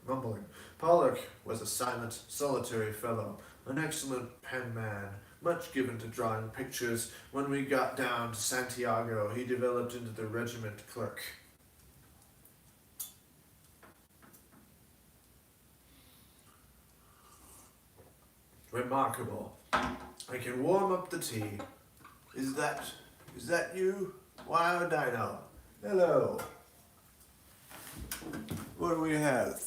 mumbling. Pollock was a silent, solitary fellow, an excellent penman, much given to drawing pictures. When we got down to Santiago, he developed into the regiment clerk. Remarkable. I can warm up the tea. Is that you? Wild Dino. Hello. What do we have?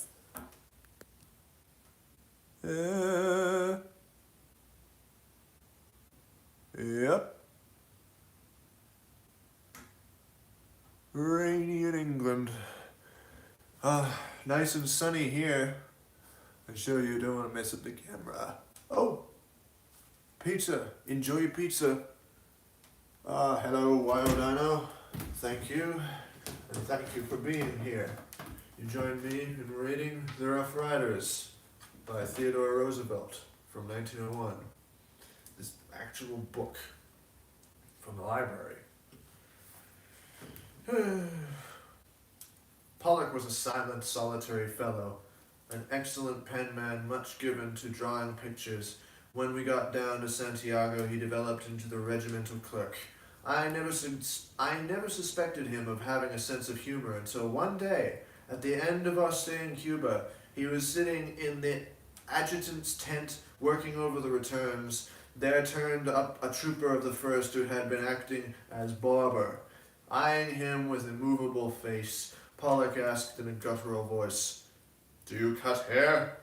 Yep. Rainy in England. Nice and sunny here. I'm sure you don't want to mess up the camera. Oh, pizza. Enjoy your pizza. Hello, Wild Dino. Thank you, and thank you for being here. You joined me in reading The Rough Riders by Theodore Roosevelt from 1901. This actual book from the library. was a silent, solitary fellow, an excellent penman, much given to drawing pictures. When we got down to Santiago, he developed into the regimental clerk. I never suspected him of having a sense of humor until one day, at the end of our stay in Cuba, he was sitting in the adjutant's tent working over the returns. There turned up a trooper of the first who had been acting as barber. Eyeing him with immovable face, Pollock asked in a guttural voice, "Do you cut hair?"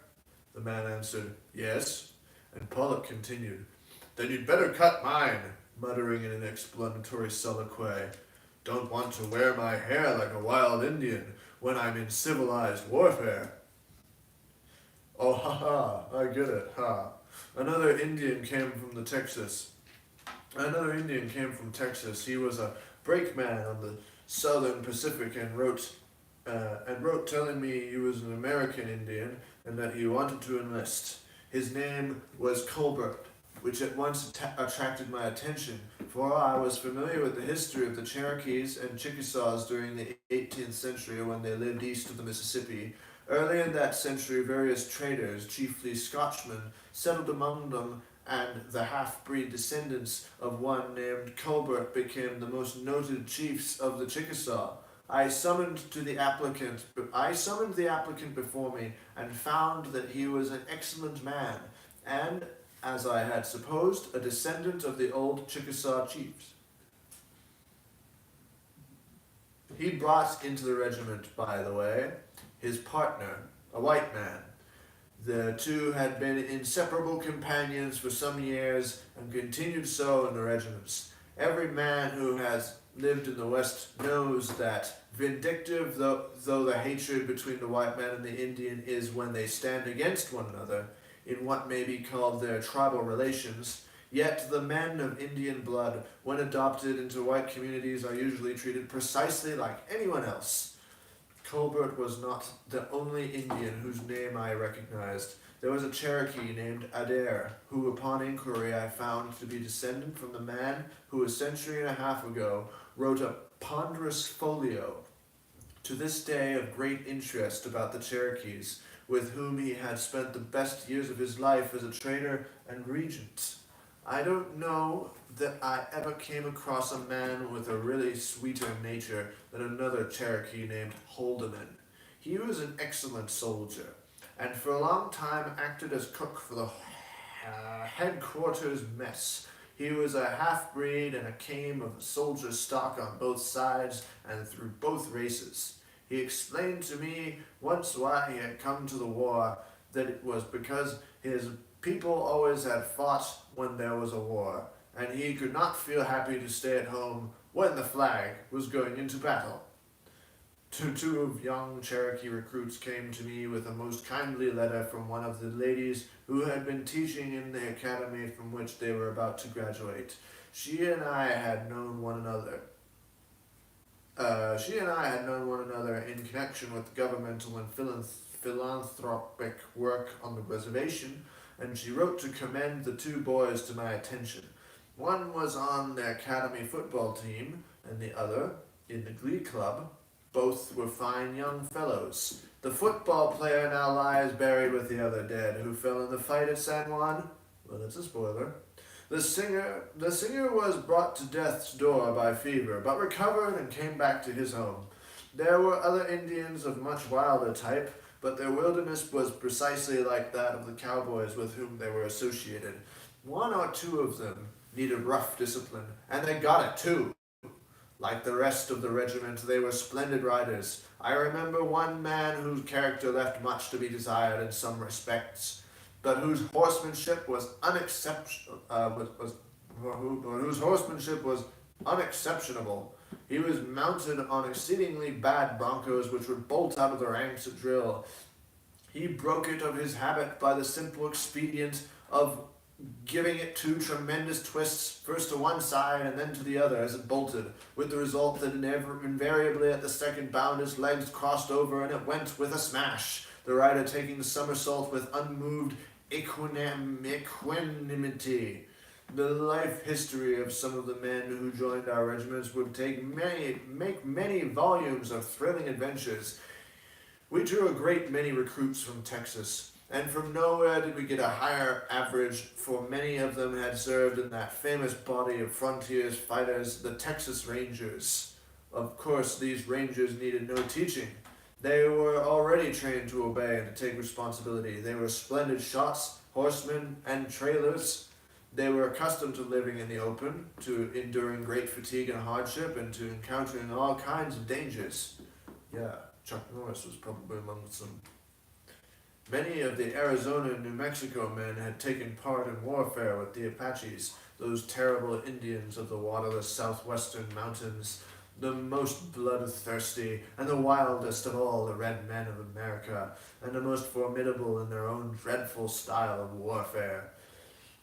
The man answered, "Yes." And Pollock continued, "Then you'd better cut mine," muttering in an explanatory soliloquy. "Don't want to wear my hair like a wild Indian when I'm in civilized warfare." Oh, ha ha, I get it, ha. Another Indian came from Texas. He was a brakeman on the Southern Pacific and wrote telling me he was an American Indian and that he wanted to enlist. His name was Colbert, which at once attracted my attention, for I was familiar with the history of the Cherokees and Chickasaws during the 18th century when they lived east of the Mississippi. Early in that century, various traders, chiefly Scotchmen, settled among them, and the half-breed descendants of one named Colbert became the most noted chiefs of the Chickasaw. I summoned the applicant before me, and found that he was an excellent man, and, as I had supposed, a descendant of the old Chickasaw chiefs. He brought into the regiment, by the way, his partner, a white man. The two had been inseparable companions for some years, and continued so in the regiments. Every man who has lived in the West knows that, vindictive though the hatred between the white man and the Indian is when they stand against one another, in what may be called their tribal relations, yet the men of Indian blood, when adopted into white communities, are usually treated precisely like anyone else. Colbert was not the only Indian whose name I recognized. There was a Cherokee named Adair, who upon inquiry I found to be descendant from the man who a century and a half ago wrote a ponderous folio to this day of great interest about the Cherokees, with whom he had spent the best years of his life as a trader and regent. I don't know that I ever came across a man with a really sweeter nature than another Cherokee named Holdeman. He was an excellent soldier, and for a long time acted as cook for the headquarters mess. He was a half-breed and came of a soldier's stock on both sides and through both races. He explained to me once why he had come to the war, that it was because his people always had fought when there was a war, and he could not feel happy to stay at home when the flag was going into battle. Two of young Cherokee recruits came to me with a most kindly letter from one of the ladies who had been teaching in the academy from which they were about to graduate. She and I had known one another in connection with governmental and philanthropic work on the reservation, and she wrote to commend the two boys to my attention. One was on the academy football team, and the other in the glee club. Both were fine young fellows. The football player now lies buried with the other dead, who fell in the fight at San Juan. Well, that's a spoiler. The singer was brought to death's door by fever, but recovered and came back to his home. There were other Indians of much wilder type, but their wilderness was precisely like that of the cowboys with whom they were associated. One or two of them needed rough discipline, and they got it too. Like the rest of the regiment, they were splendid riders. I remember one man whose character left much to be desired in some respects, but whose horsemanship was unexceptionable. He was mounted on exceedingly bad broncos which would bolt out of the ranks at drill. He broke it of his habit by the simple expedient of giving it two tremendous twists, first to one side and then to the other as it bolted, with the result that invariably at the second bound his legs crossed over and it went with a smash, the rider taking the somersault with unmoved equanimity. The life history of some of the men who joined our regiments would make many volumes of thrilling adventures. We drew a great many recruits from Texas, and from nowhere did we get a higher average, for many of them had served in that famous body of frontiers fighters, the Texas Rangers. Of course, these Rangers needed no teaching. They were already trained to obey and to take responsibility. They were splendid shots, horsemen, and trailers. They were accustomed to living in the open, to enduring great fatigue and hardship, and to encountering all kinds of dangers. Yeah, Chuck Norris was probably amongst them. Many of the Arizona and New Mexico men had taken part in warfare with the Apaches, those terrible Indians of the waterless southwestern mountains, the most bloodthirsty and the wildest of all the red men of America, and the most formidable in their own dreadful style of warfare.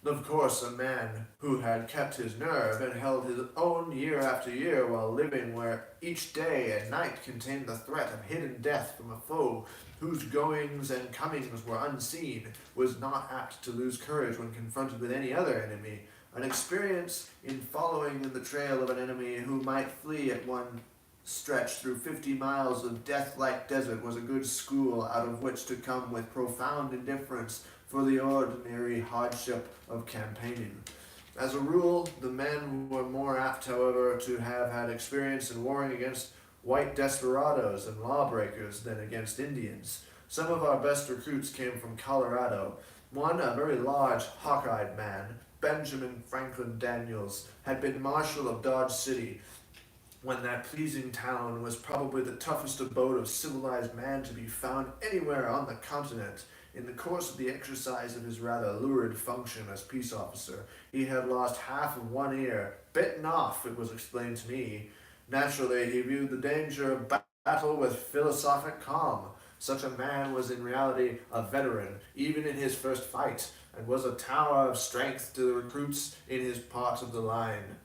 Of course, a man who had kept his nerve and held his own year after year while living where each day and night contained the threat of hidden death from a foe whose goings and comings were unseen, was not apt to lose courage when confronted with any other enemy. An experience in following in the trail of an enemy who might flee at one stretch through 50 miles of death-like desert was a good school out of which to come with profound indifference for the ordinary hardship of campaigning. As a rule, the men were more apt, however, to have had experience in warring against white desperados and lawbreakers than against Indians. Some of our best recruits came from Colorado. One, a very large, hawk-eyed man, Benjamin Franklin Daniels, had been Marshal of Dodge City, when that pleasing town was probably the toughest abode of civilized man to be found anywhere on the continent. In the course of the exercise of his rather lurid function as peace officer, he had lost half of one ear, bitten off, it was explained to me. Naturally, he viewed the danger of battle with philosophic calm. Such a man was in reality a veteran, even in his first fight, and was a tower of strength to the recruits in his part of the line.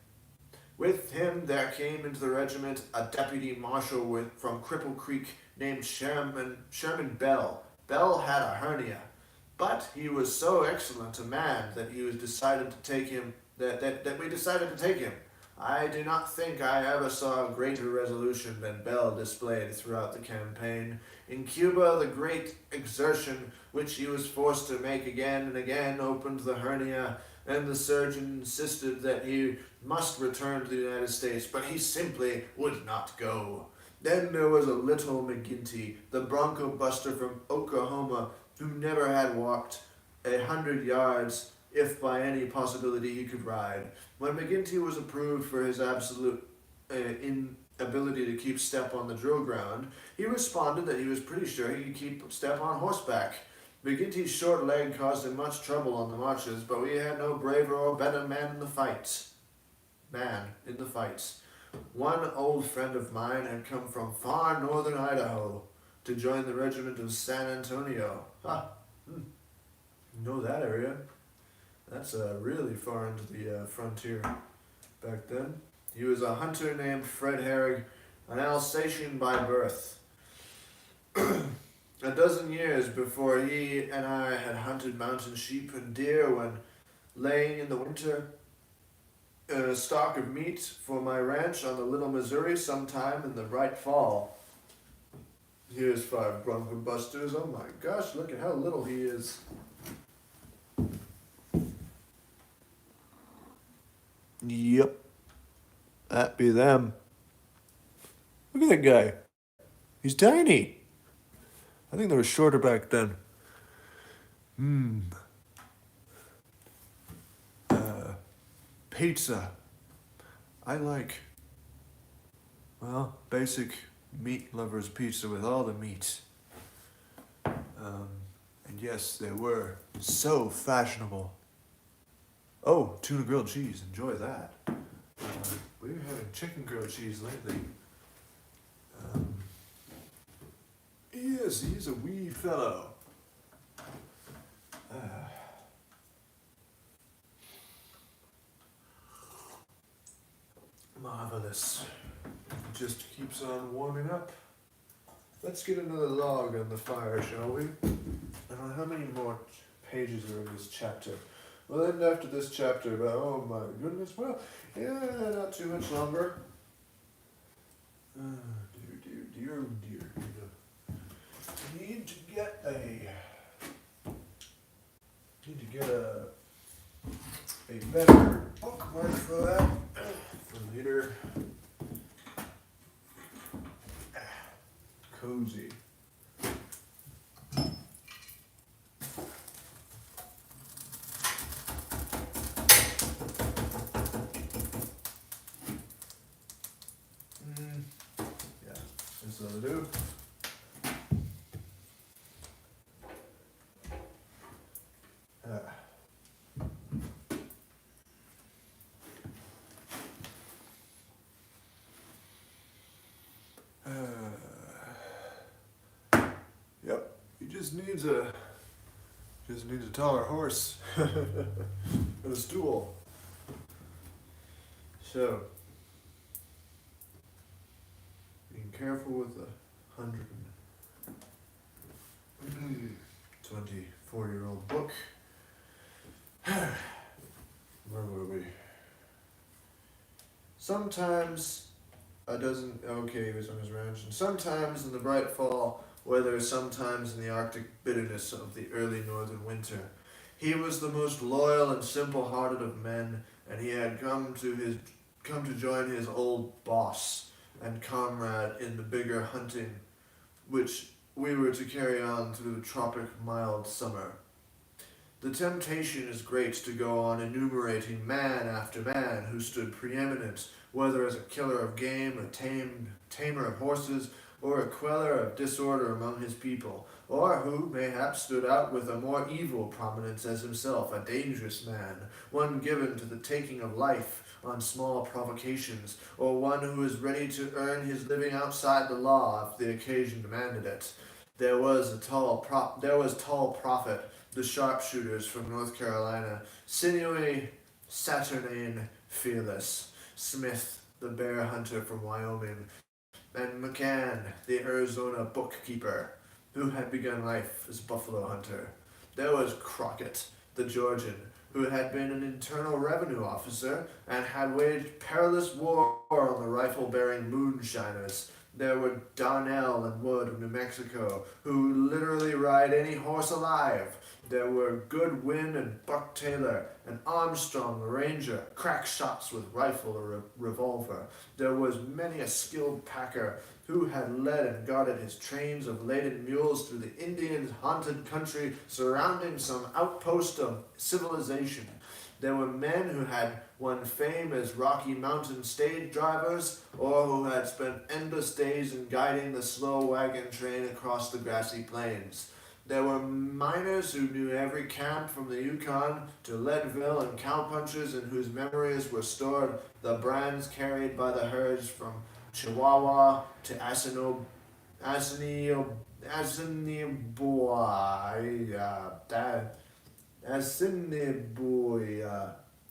With him there came into the regiment a deputy marshal from Cripple Creek named Sherman Bell. Bell had a hernia, but he was so excellent a man that we decided to take him. I do not think I ever saw greater resolution than Bell displayed throughout the campaign. In Cuba, the great exertion which he was forced to make again and again opened the hernia, and the surgeon insisted that he must return to the United States, but he simply would not go. Then there was a little McGinty, the bronco buster from Oklahoma, who never had walked 100 yards, if by any possibility he could ride. When McGinty was approved for his absolute inability to keep step on the drill ground, he responded that he was pretty sure he could keep step on horseback. McGinty's short leg caused him much trouble on the marches, but we had no braver or better man in the fights. One old friend of mine had come from far northern Idaho to join the regiment of San Antonio. You know that area. That's really far into the frontier back then. He was a hunter named Fred Herrig, an Alsatian by birth. A dozen years before he and I had hunted mountain sheep and deer when laying in the winter stock of meat for my ranch on the Little Missouri sometime in the bright fall. Here's 5 bronco busters. Oh my gosh, look at how little he is. Yep. That be them. Look at that guy. He's tiny. I think they were shorter back then. Pizza. I like, basic meat lovers pizza with all the meats. And yes, they were so fashionable. Oh, tuna grilled cheese. Enjoy that. We were having chicken grilled cheese lately. Yes, he's a wee fellow. Marvelous. It just keeps on warming up. Let's get another log on the fire, shall we? I don't know how many more pages are in this chapter. We'll end after this chapter, but oh my goodness, well, yeah, not too much longer. Dear. need to get a better bookmark for that for later. Cozy. Yeah, that's what I do. Yep, he just needs a taller horse and a stool. So, being careful with the 124-year-old book. Where were we? Sometimes he was on his ranch, and sometimes in the bright fall weather, sometimes in the arctic bitterness of the early northern winter. He was the most loyal and simple-hearted of men, and he had come to join his old boss and comrade in the bigger hunting, which we were to carry on through the tropic mild summer. The temptation is great to go on enumerating man after man who stood preeminent, whether as a killer of game, a tamer of horses, or a queller of disorder among his people, or who, mayhap, stood out with a more evil prominence as himself, a dangerous man, one given to the taking of life on small provocations, or one who is ready to earn his living outside the law if the occasion demanded it. There was tall Prophet, the sharpshooters from North Carolina, sinewy, saturnine, fearless, Smith, the bear hunter from Wyoming, and McCann, the Arizona bookkeeper, who had begun life as buffalo hunter. There was Crockett, the Georgian, who had been an internal revenue officer and had waged perilous war on the rifle-bearing moonshiners. There were Darnell and Wood of New Mexico, who literally ride any horse alive. There were Goodwin and Buck Taylor, and Armstrong the ranger, crack shots with rifle or revolver. There was many a skilled packer who had led and guarded his trains of laden mules through the Indian-haunted country surrounding some outpost of civilization. There were men who had won fame as Rocky Mountain stage drivers, or who had spent endless days in guiding the slow wagon train across the grassy plains. There were miners who knew every camp from the Yukon to Leadville, and cowpunchers in whose memories were stored the brands carried by the herds from Chihuahua to Assiniboia.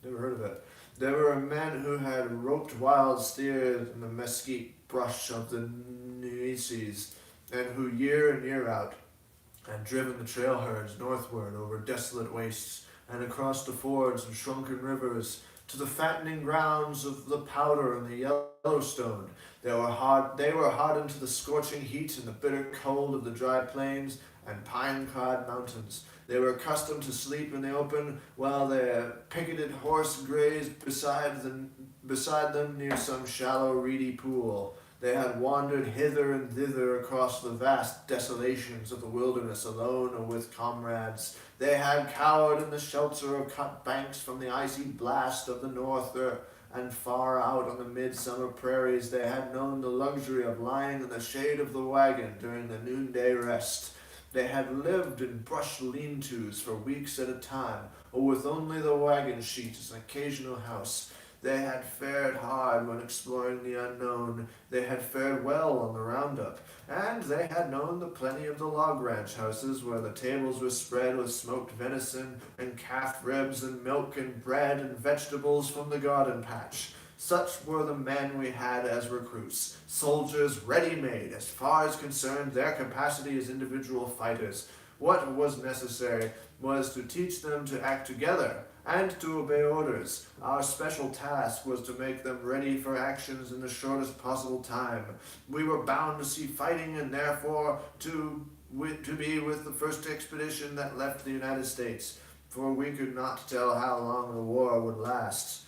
Never heard of it. There were men who had roped wild steers in the mesquite brush of the Nueces, and who year in year out had driven the trail herds northward over desolate wastes and across the fords and shrunken rivers to the fattening grounds of the Powder and the Yellowstone. They were hardened to the scorching heat and the bitter cold of the dry plains and pine-clad mountains. They were accustomed to sleep in the open while their picketed horse grazed beside them near some shallow, reedy pool. They had wandered hither and thither across the vast desolations of the wilderness alone or with comrades. They had cowered in the shelter of cut banks from the icy blast of the north, and far out on the midsummer prairies they had known the luxury of lying in the shade of the wagon during the noonday rest. They had lived in brush lean-tos for weeks at a time, or with only the wagon sheet as an occasional house. They had fared hard when exploring the unknown. They had fared well on the roundup, and they had known the plenty of the log ranch houses where the tables were spread with smoked venison and calf ribs and milk and bread and vegetables from the garden patch. Such were the men we had as recruits, soldiers ready-made as far as concerned their capacity as individual fighters. What was necessary was to teach them to act together and to obey orders. Our special task was to make them ready for actions in the shortest possible time. We were bound to see fighting, and therefore to be with the first expedition that left the United States, for we could not tell how long the war would last.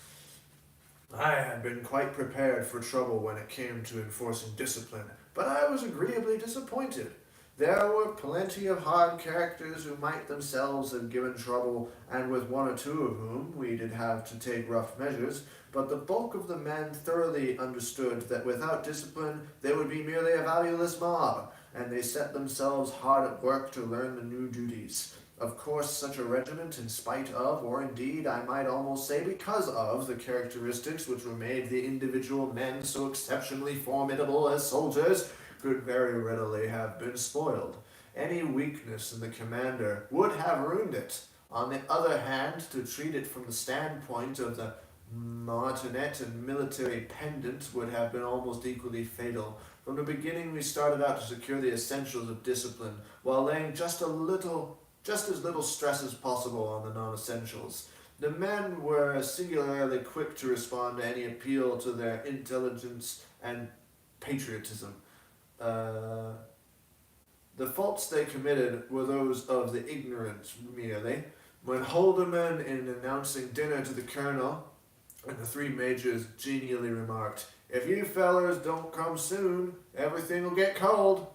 I had been quite prepared for trouble when it came to enforcing discipline, but I was agreeably disappointed. There were plenty of hard characters who might themselves have given trouble, and with one or two of whom we did have to take rough measures, but the bulk of the men thoroughly understood that without discipline they would be merely a valueless mob, and they set themselves hard at work to learn the new duties. Of course, such a regiment, in spite of, or indeed I might almost say because of, the characteristics which were made the individual men so exceptionally formidable as soldiers, could very readily have been spoiled. Any weakness in the commander would have ruined it. On the other hand, to treat it from the standpoint of the martinet and military pendant would have been almost equally fatal. From the beginning we started out to secure the essentials of discipline, while laying just as little stress as possible on the non-essentials. The men were singularly quick to respond to any appeal to their intelligence and patriotism. The faults they committed were those of the ignorant merely. When Haldeman, in announcing dinner to the colonel and the three majors, genially remarked, "If you fellers don't come soon, everything will get cold,"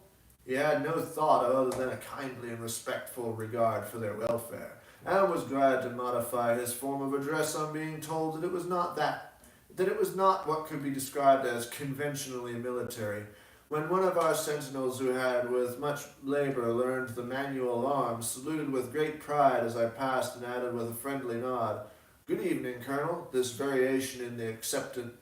he had no thought other than a kindly and respectful regard for their welfare, and was glad to modify his form of address on being told that it was not what could be described as conventionally military. When one of our sentinels, who had with much labor learned the manual arms, saluted with great pride as I passed, and added with a friendly nod, "Good evening, Colonel," this variation in the accepted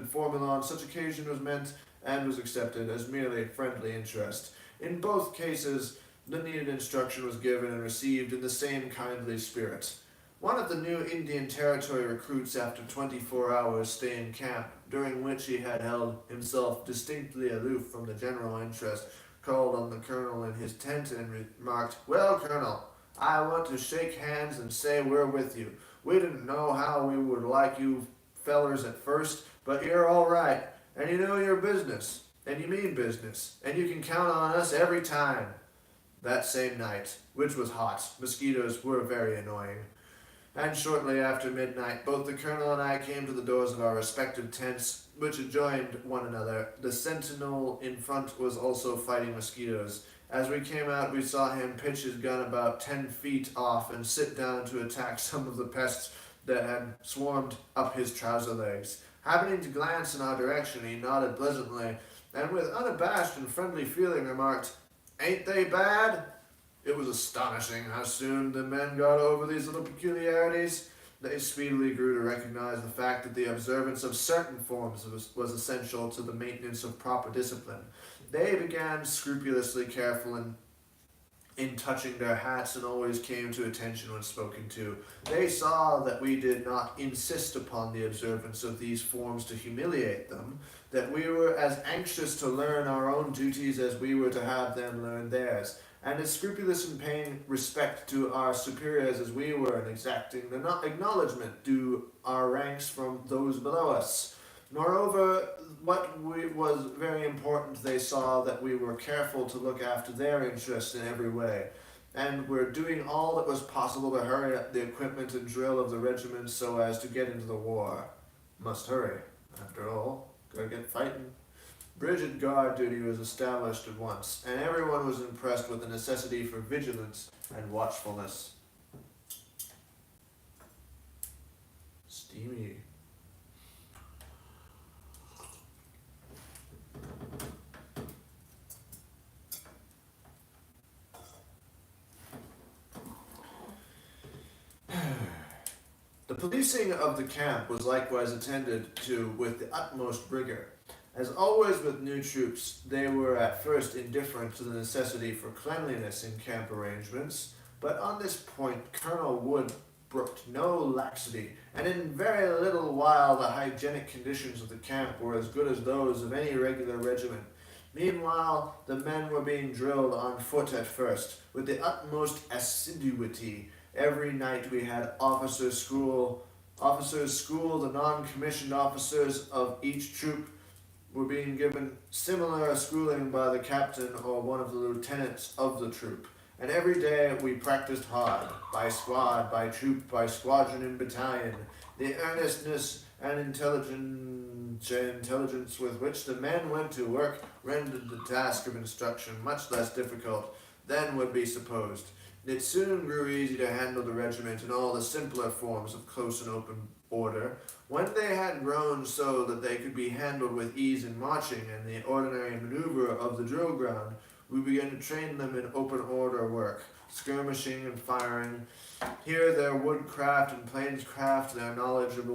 formula on such occasion was meant and was accepted as merely friendly interest. In both cases, the needed instruction was given and received in the same kindly spirit. One of the new Indian Territory recruits, after 24 hours' stay in camp, during which he had held himself distinctly aloof from the general interest, called on the colonel in his tent and remarked, "Well, Colonel, I want to shake hands and say we're with you. We didn't know how we would like you fellers at first, but you're all right, and you know your business, and you mean business, and you can count on us every time." That same night, which was hot, mosquitoes were very annoying, and shortly after midnight, both the colonel and I came to the doors of our respective tents, which adjoined one another. The sentinel in front was also fighting mosquitoes. As we came out, we saw him pitch his gun about 10 feet off and sit down to attack some of the pests that had swarmed up his trouser legs. Happening to glance in our direction, he nodded pleasantly, and with unabashed and friendly feeling remarked, "Ain't they bad?" It was astonishing how soon the men got over these little peculiarities. They speedily grew to recognize the fact that the observance of certain forms was essential to the maintenance of proper discipline. They began scrupulously careful in touching their hats, and always came to attention when spoken to. They saw that we did not insist upon the observance of these forms to humiliate them, that we were as anxious to learn our own duties as we were to have them learn theirs, and as scrupulous in paying respect to our superiors as we were in exacting the acknowledgement due our ranks from those below us. Moreover, was very important, they saw that we were careful to look after their interests in every way, and were doing all that was possible to hurry up the equipment and drill of the regiment so as to get into the war. Must hurry, after all. Gotta get fighting. Rigid guard duty was established at once, and everyone was impressed with the necessity for vigilance and watchfulness. Steamy. The policing of the camp was likewise attended to with the utmost rigor. As always with new troops, they were at first indifferent to the necessity for cleanliness in camp arrangements, but on this point Colonel Wood brooked no laxity, and in very little while the hygienic conditions of the camp were as good as those of any regular regiment. Meanwhile, the men were being drilled on foot at first, with the utmost assiduity. Every night we had officers school the non-commissioned officers of each troop were being given similar schooling by the captain or one of the lieutenants of the troop. And every day we practiced hard, by squad, by troop, by squadron and battalion. The earnestness and intelligence with which the men went to work rendered the task of instruction much less difficult than would be supposed. It soon grew easy to handle the regiment in all the simpler forms of close and open order. When they had grown so that they could be handled with ease in marching and the ordinary maneuver of the drill ground, we began to train them in open order work, skirmishing and firing. Here their woodcraft and plainscraft, their knowledge of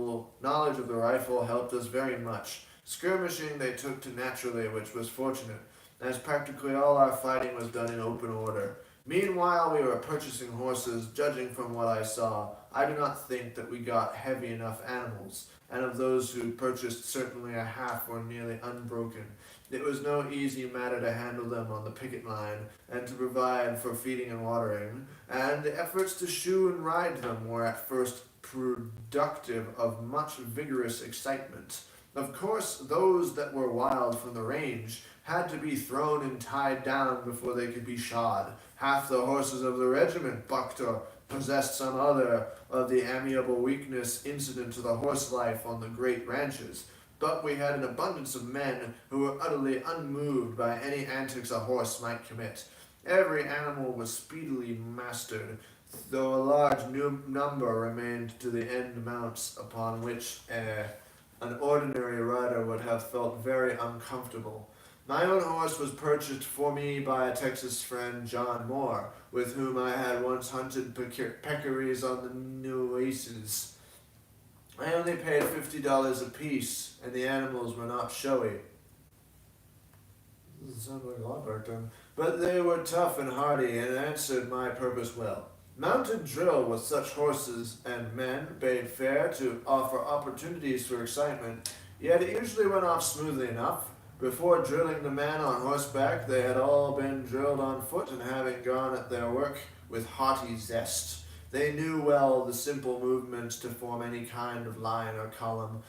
the rifle helped us very much. Skirmishing they took to naturally, which was fortunate, as practically all our fighting was done in open order. Meanwhile, we were purchasing horses. Judging from what I saw, I do not think that we got heavy enough animals, and of those who purchased, certainly a half were nearly unbroken. It was no easy matter to handle them on the picket line, and to provide for feeding and watering, and the efforts to shoe and ride them were at first productive of much vigorous excitement. Of course, those that were wild from the range had to be thrown and tied down before they could be shod. Half the horses of the regiment bucked or possessed some other of the amiable weakness incident to the horse life on the great ranches. But we had an abundance of men who were utterly unmoved by any antics a horse might commit. Every animal was speedily mastered, though a large number remained to the end mounts upon which an ordinary rider would have felt very uncomfortable. My own horse was purchased for me by a Texas friend, John Moore, with whom I had once hunted peccaries on the Nueces. I only paid $50 apiece, and the animals were not showy. Doesn't sound like a lot back then. But they were tough and hardy, and answered my purpose well. Mounted drill with such horses and men bade fair to offer opportunities for excitement, yet it usually went off smoothly enough. Before drilling the men on horseback, they had all been drilled on foot, and having gone at their work with hearty zest, they knew well the simple movements to form any kind of line or column.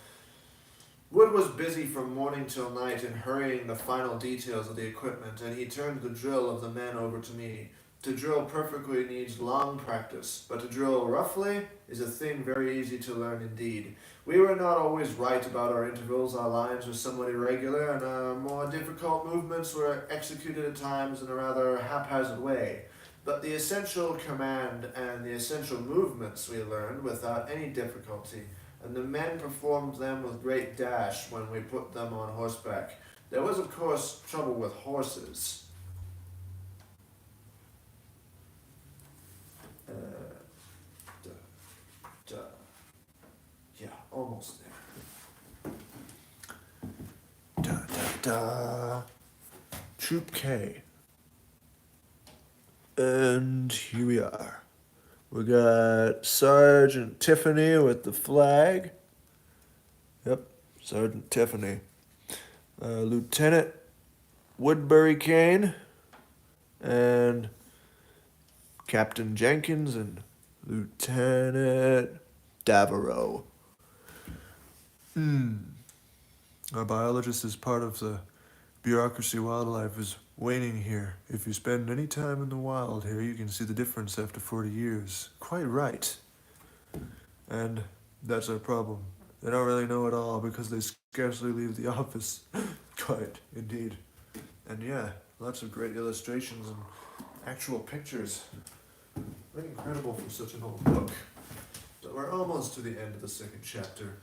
Wood was busy from morning till night in hurrying the final details of the equipment, and he turned the drill of the men over to me. To drill perfectly needs long practice, but to drill roughly is a thing very easy to learn indeed. We were not always right about our intervals, our lines were somewhat irregular, and our more difficult movements were executed at times in a rather haphazard way. But the essential command and the essential movements we learned without any difficulty, and the men performed them with great dash when we put them on horseback. There was, of course, trouble with horses. Yeah, almost there. Troop K. And here we are. We got Sergeant Tiffany with the flag. Yep, Sergeant Tiffany. Lieutenant Woodbury Kane. And Captain Jenkins and Lieutenant Daverow. Our biologist is part of the bureaucracy. Wildlife is waning here. If you spend any time in the wild here, you can see the difference after 40 years. Quite right. And that's our problem. They don't really know it all because they scarcely leave the office. Quite, indeed. And yeah, lots of great illustrations and actual pictures. Very incredible for such an old book. But we're almost to the end of the second chapter.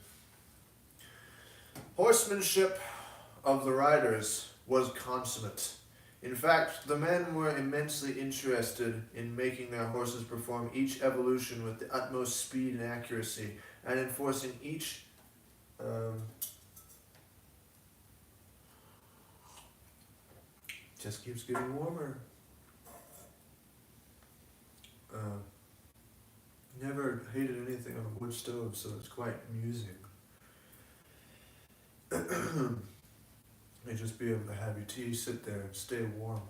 Horsemanship of the riders was consummate. In fact, the men were immensely interested in making their horses perform each evolution with the utmost speed and accuracy, and enforcing each just keeps getting warmer. Never hated anything on a wood stove, so it's quite amusing. May just be able to have your tea, sit there, and stay warm.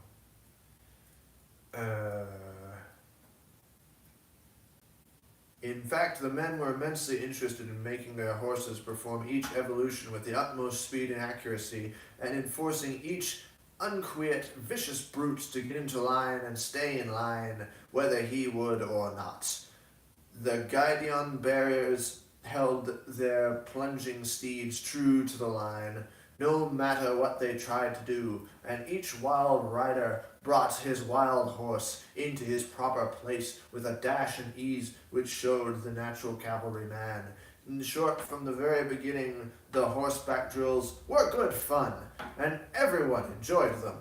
In fact, the men were immensely interested in making their horses perform each evolution with the utmost speed and accuracy, and in forcing each unquiet, vicious brute to get into line and stay in line, whether he would or not. The Gideon barriers held their plunging steeds true to the line, no matter what they tried to do, and each wild rider brought his wild horse into his proper place with a dash and ease which showed the natural cavalryman. In short, from the very beginning, the horseback drills were good fun, and everyone enjoyed them.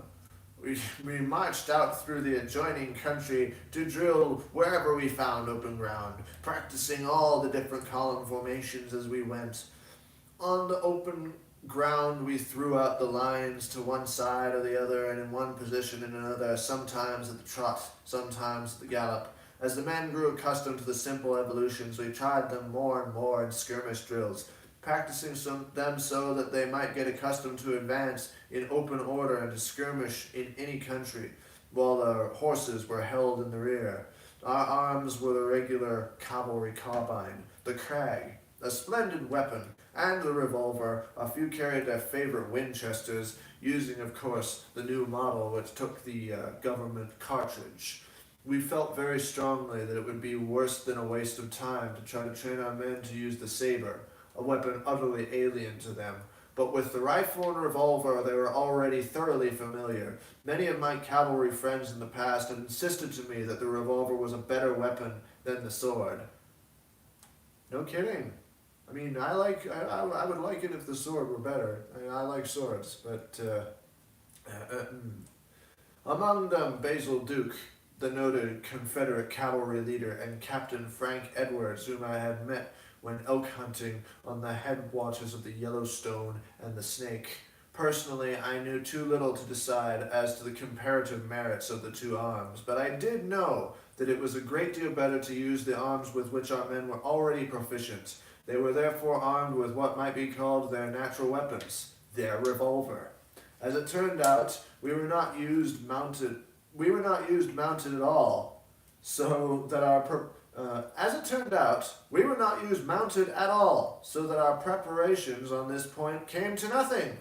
We marched out through the adjoining country to drill wherever we found open ground, practicing all the different column formations as we went. On the open ground, we threw out the lines to one side or the other, and in one position and another, sometimes at the trot, sometimes at the gallop. As the men grew accustomed to the simple evolutions, we tried them more and more in skirmish drills, practicing them so that they might get accustomed to advance in open order and to skirmish in any country, while the horses were held in the rear. Our arms were the regular cavalry carbine, the crag, a splendid weapon, and the revolver. A few carried their favorite Winchesters, using, of course, the new model which took the government cartridge. We felt very strongly that it would be worse than a waste of time to try to train our men to use the saber, a weapon utterly alien to them. But with the rifle and revolver they were already thoroughly familiar. Many of my cavalry friends in the past had insisted to me that the revolver was a better weapon than the sword. No kidding. I mean, I would like it if the sword were better. I like swords, but among them Basil Duke, the noted Confederate cavalry leader, and Captain Frank Edwards, whom I had met when elk hunting on the headwaters of the Yellowstone and the Snake. Personally, I knew too little to decide as to the comparative merits of the two arms, but I did know that it was a great deal better to use the arms with which our men were already proficient. They were therefore armed with what might be called their natural weapons, their revolver. As it turned out, we were not used mounted at all, so that our preparations on this point came to nothing.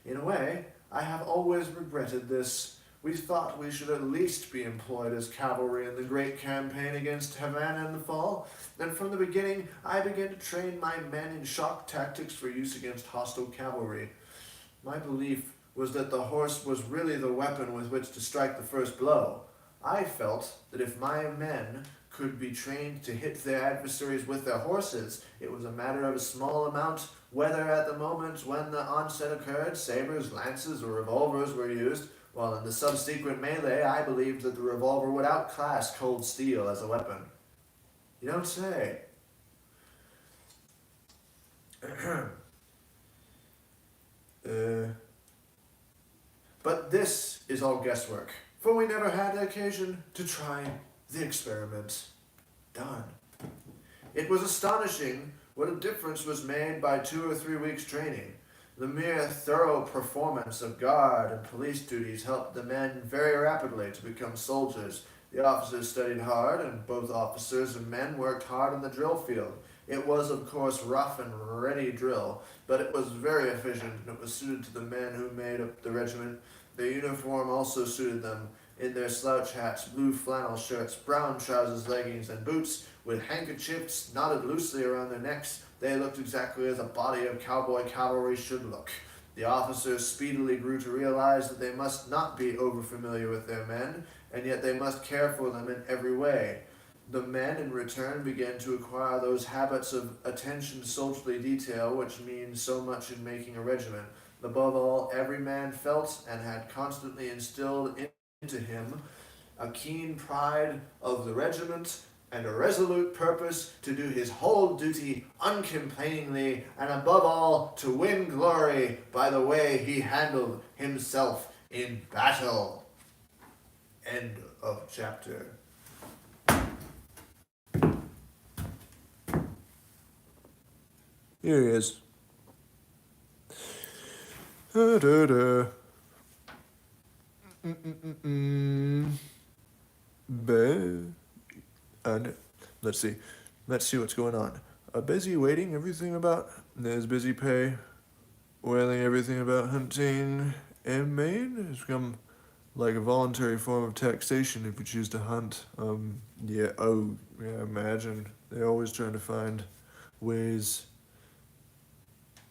In a way, I have always regretted this. We thought we should at least be employed as cavalry in the great campaign against Havana in the fall, and from the beginning I began to train my men in shock tactics for use against hostile cavalry. My belief was that the horse was really the weapon with which to strike the first blow. I felt that if my men could be trained to hit their adversaries with their horses, it was a matter of a small amount whether at the moment when the onset occurred, sabers, lances, or revolvers were used, while in the subsequent melee I believed that the revolver would outclass cold steel as a weapon. You don't say. But this is all guesswork, for we never had occasion to try the experiment. Done. It was astonishing what a difference was made by 2 or 3 weeks' training. The mere thorough performance of guard and police duties helped the men very rapidly to become soldiers. The officers studied hard, and both officers and men worked hard in the drill field. It was, of course, rough and ready drill, but it was very efficient, and it was suited to the men who made up the regiment. Their uniform also suited them. In their slouch hats, blue flannel shirts, brown trousers, leggings, and boots, with handkerchiefs knotted loosely around their necks, they looked exactly as a body of cowboy cavalry should look. The officers speedily grew to realize that they must not be overfamiliar with their men, and yet they must care for them in every way. The men, in return, began to acquire those habits of attention to soldierly detail which mean so much in making a regiment. Above all, every man felt and had constantly instilled into him a keen pride of the regiment and a resolute purpose to do his whole duty uncomplainingly, and above all to win glory by the way he handled himself in battle. End of chapter. Here he is. And let's see. Let's see what's going on. Busy waiting, everything about. There's busy pay. Whaling, everything about hunting in Maine has become like a voluntary form of taxation if you choose to hunt. Imagine. They're always trying to find ways.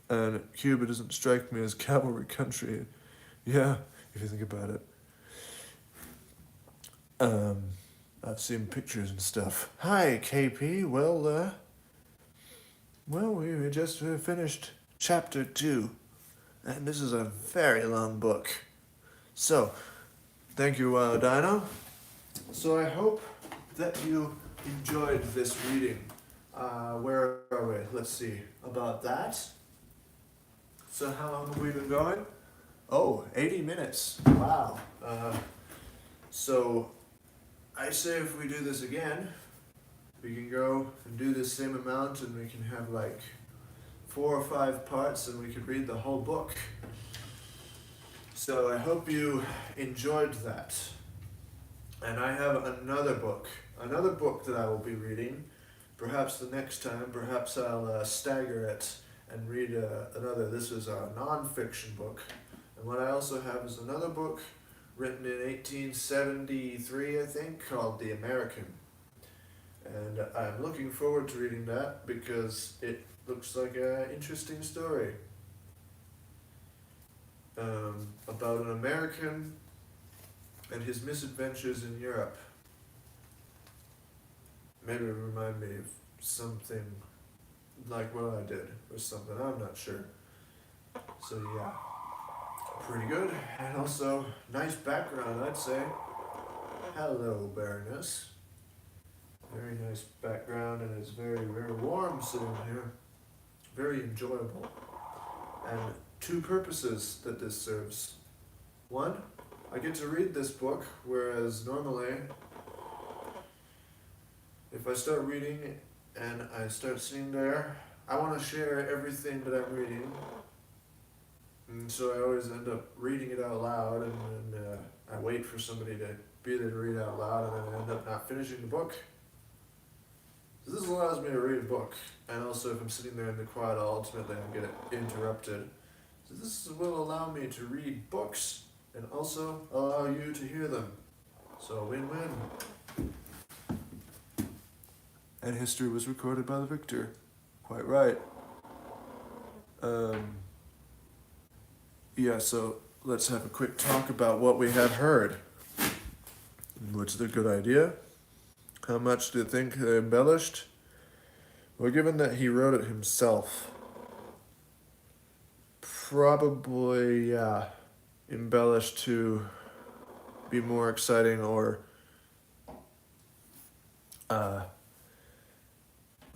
And Cuba doesn't strike me as cavalry country. Yeah, if you think about it. I've seen pictures and stuff. Hi, KP. We just finished chapter 2, and this is a very long book. So, thank you, Dino. So I hope that you enjoyed this reading. Where are we? Let's see. About that. So how long have we been going? Oh, 80 minutes. Wow. So I say if we do this again, we can go and do the same amount and we can have like 4 or 5 parts and we could read the whole book. So I hope you enjoyed that. And I have another book that I will be reading. Perhaps the next time, perhaps I'll stagger it and read another. This is a non-fiction book. And what I also have is another book written in 1873, I think, called The American. And I'm looking forward to reading that because it looks like an interesting story. About an American and his misadventures in Europe. Maybe remind me of something like what I did or something, I'm not sure. So yeah, pretty good. And also, nice background, I'd say. Hello, Baroness. Very nice background, and it's very, very warm sitting here. Very enjoyable. And 2 purposes that this serves. 1, I get to read this book, whereas normally, if I start reading and I start sitting there, I want to share everything that I'm reading. And so I always end up reading it out loud, and I wait for somebody to be there to read out loud, and then I end up not finishing the book. So this allows me to read a book, and also if I'm sitting there in the quiet, ultimately I'm get interrupted. So this will allow me to read books, and also allow you to hear them. So win-win. And history was recorded by the victor. Quite right. So let's have a quick talk about what we have heard. What's the good idea? How much do you think they embellished? Well, given that he wrote it himself, probably, embellished to be more exciting or a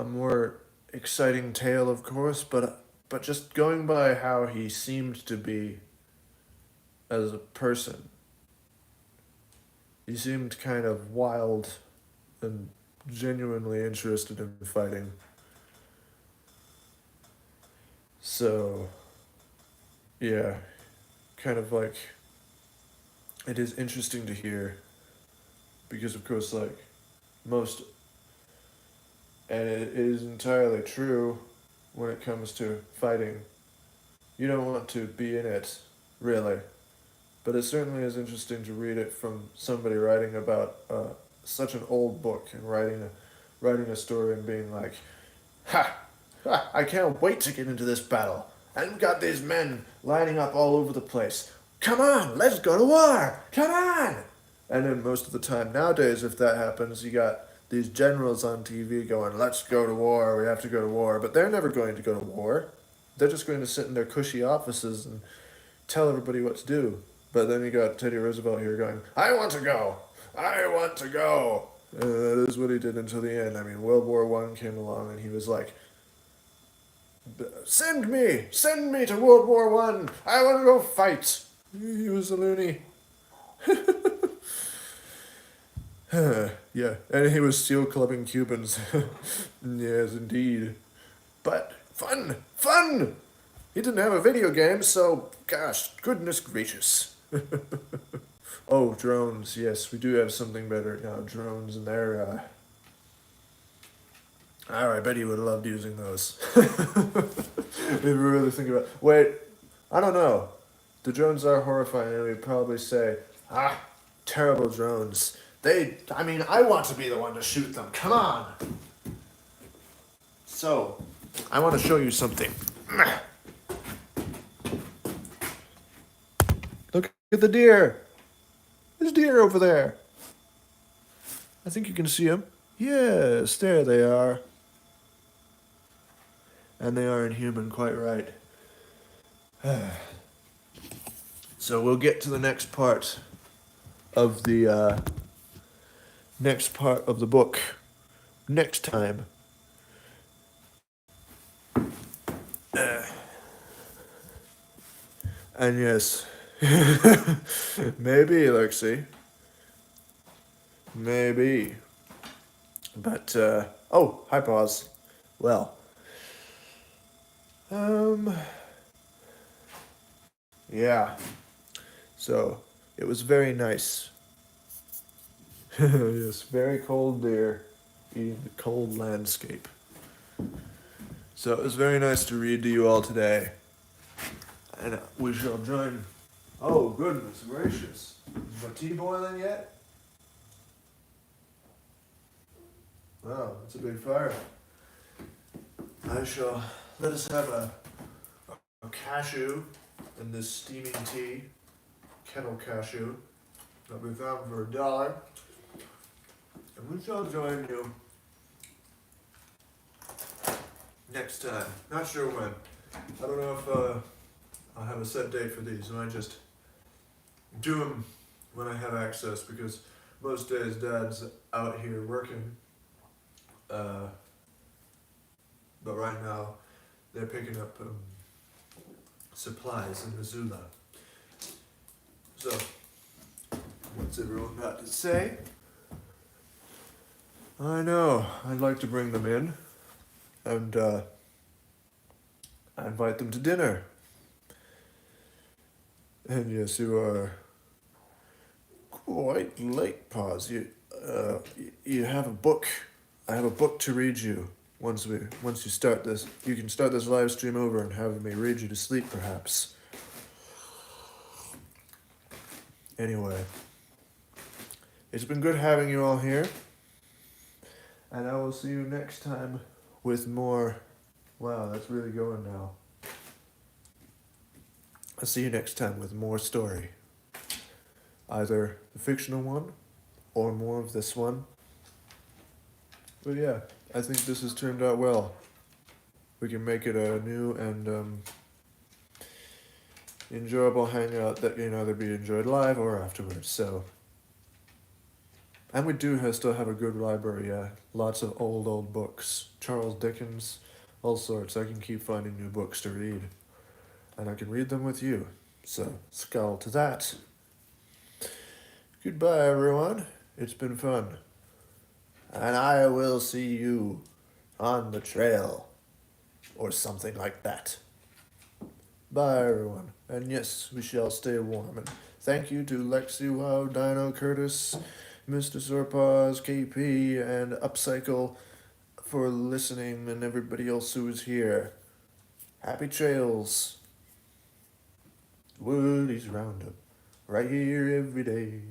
more exciting tale, of course, but just going by how he seemed to be as a person. He seemed kind of wild and genuinely interested in fighting. So, yeah, kind of like, it is interesting to hear because, of course, like most, and it is entirely true when it comes to fighting. You don't want to be in it, really. But it certainly is interesting to read it from somebody writing about such an old book and writing a story and being like, I can't wait to get into this battle. And we've got these men lining up all over the place. Come on, let's go to war. Come on. And then most of the time nowadays, if that happens, you got these generals on TV going, let's go to war, we have to go to war. But they're never going to go to war. They're just going to sit in their cushy offices and tell everybody what to do. But then you got Teddy Roosevelt here going, I want to go. I want to go. That is what he did until the end. I mean, World War I came along and he was like, send me to World War I want to go fight. He was a loony. Yeah, and he was steel clubbing Cubans. Yes, indeed. But fun! He didn't have a video game, so gosh, goodness gracious. Oh, drones, yes, we do have something better now. Drones, and I bet he would have loved using those. If we really think about. Wait, I don't know. The drones are horrifying, and we'd probably say, "Ah, terrible drones. I mean, I want to be the one to shoot them. Come on." So, I want to show you something. Look at the deer. There's deer over there. I think you can see them. Yes, there they are. And they are inhuman, quite right. So we'll get to the next part of the book next time. And yes, maybe, Alexei. Maybe. But, oh, hi, Pause. Well, yeah. So, it was very nice. Yes, very cold deer eating the cold landscape. So, it was very nice to read to you all today. And we shall join. Oh, goodness gracious. Is my tea boiling yet? Wow, that's a big fire. Let us have a cashew in this steaming tea. Kettle cashew that we found for $1. And we shall join you next time. Not sure when. I don't know if I'll have a set date for these. I might just do them when I have access, because most days Dad's out here working. But right now they're picking up supplies in Missoula. So, what's everyone got to say? I know, I'd like to bring them in and I invite them to dinner. And yes, you are quite late, Pause. You have a book. I have a book to read you. Once you start this, you can start this live stream over and have me read you to sleep, perhaps. Anyway, it's been good having you all here, and I will see you next time with more. Wow, that's really going now. I'll see you next time with more story. Either the fictional one, or more of this one. But yeah, I think this has turned out well. We can make it a new and enjoyable hangout that can either be enjoyed live or afterwards. So, and we do still have a good library. Yeah, lots of old books, Charles Dickens, all sorts. I can keep finding new books to read, and I can read them with you. So, skull to that. Goodbye, everyone. It's been fun. And I will see you on the trail. Or something like that. Bye, everyone. And yes, we shall stay warm. And thank you to Lexi, Wow, Dino, Curtis, Mr. Sorpaz, KP, and Upcycle for listening, and everybody else who is here. Happy trails. Woody's Roundup. Right here every day.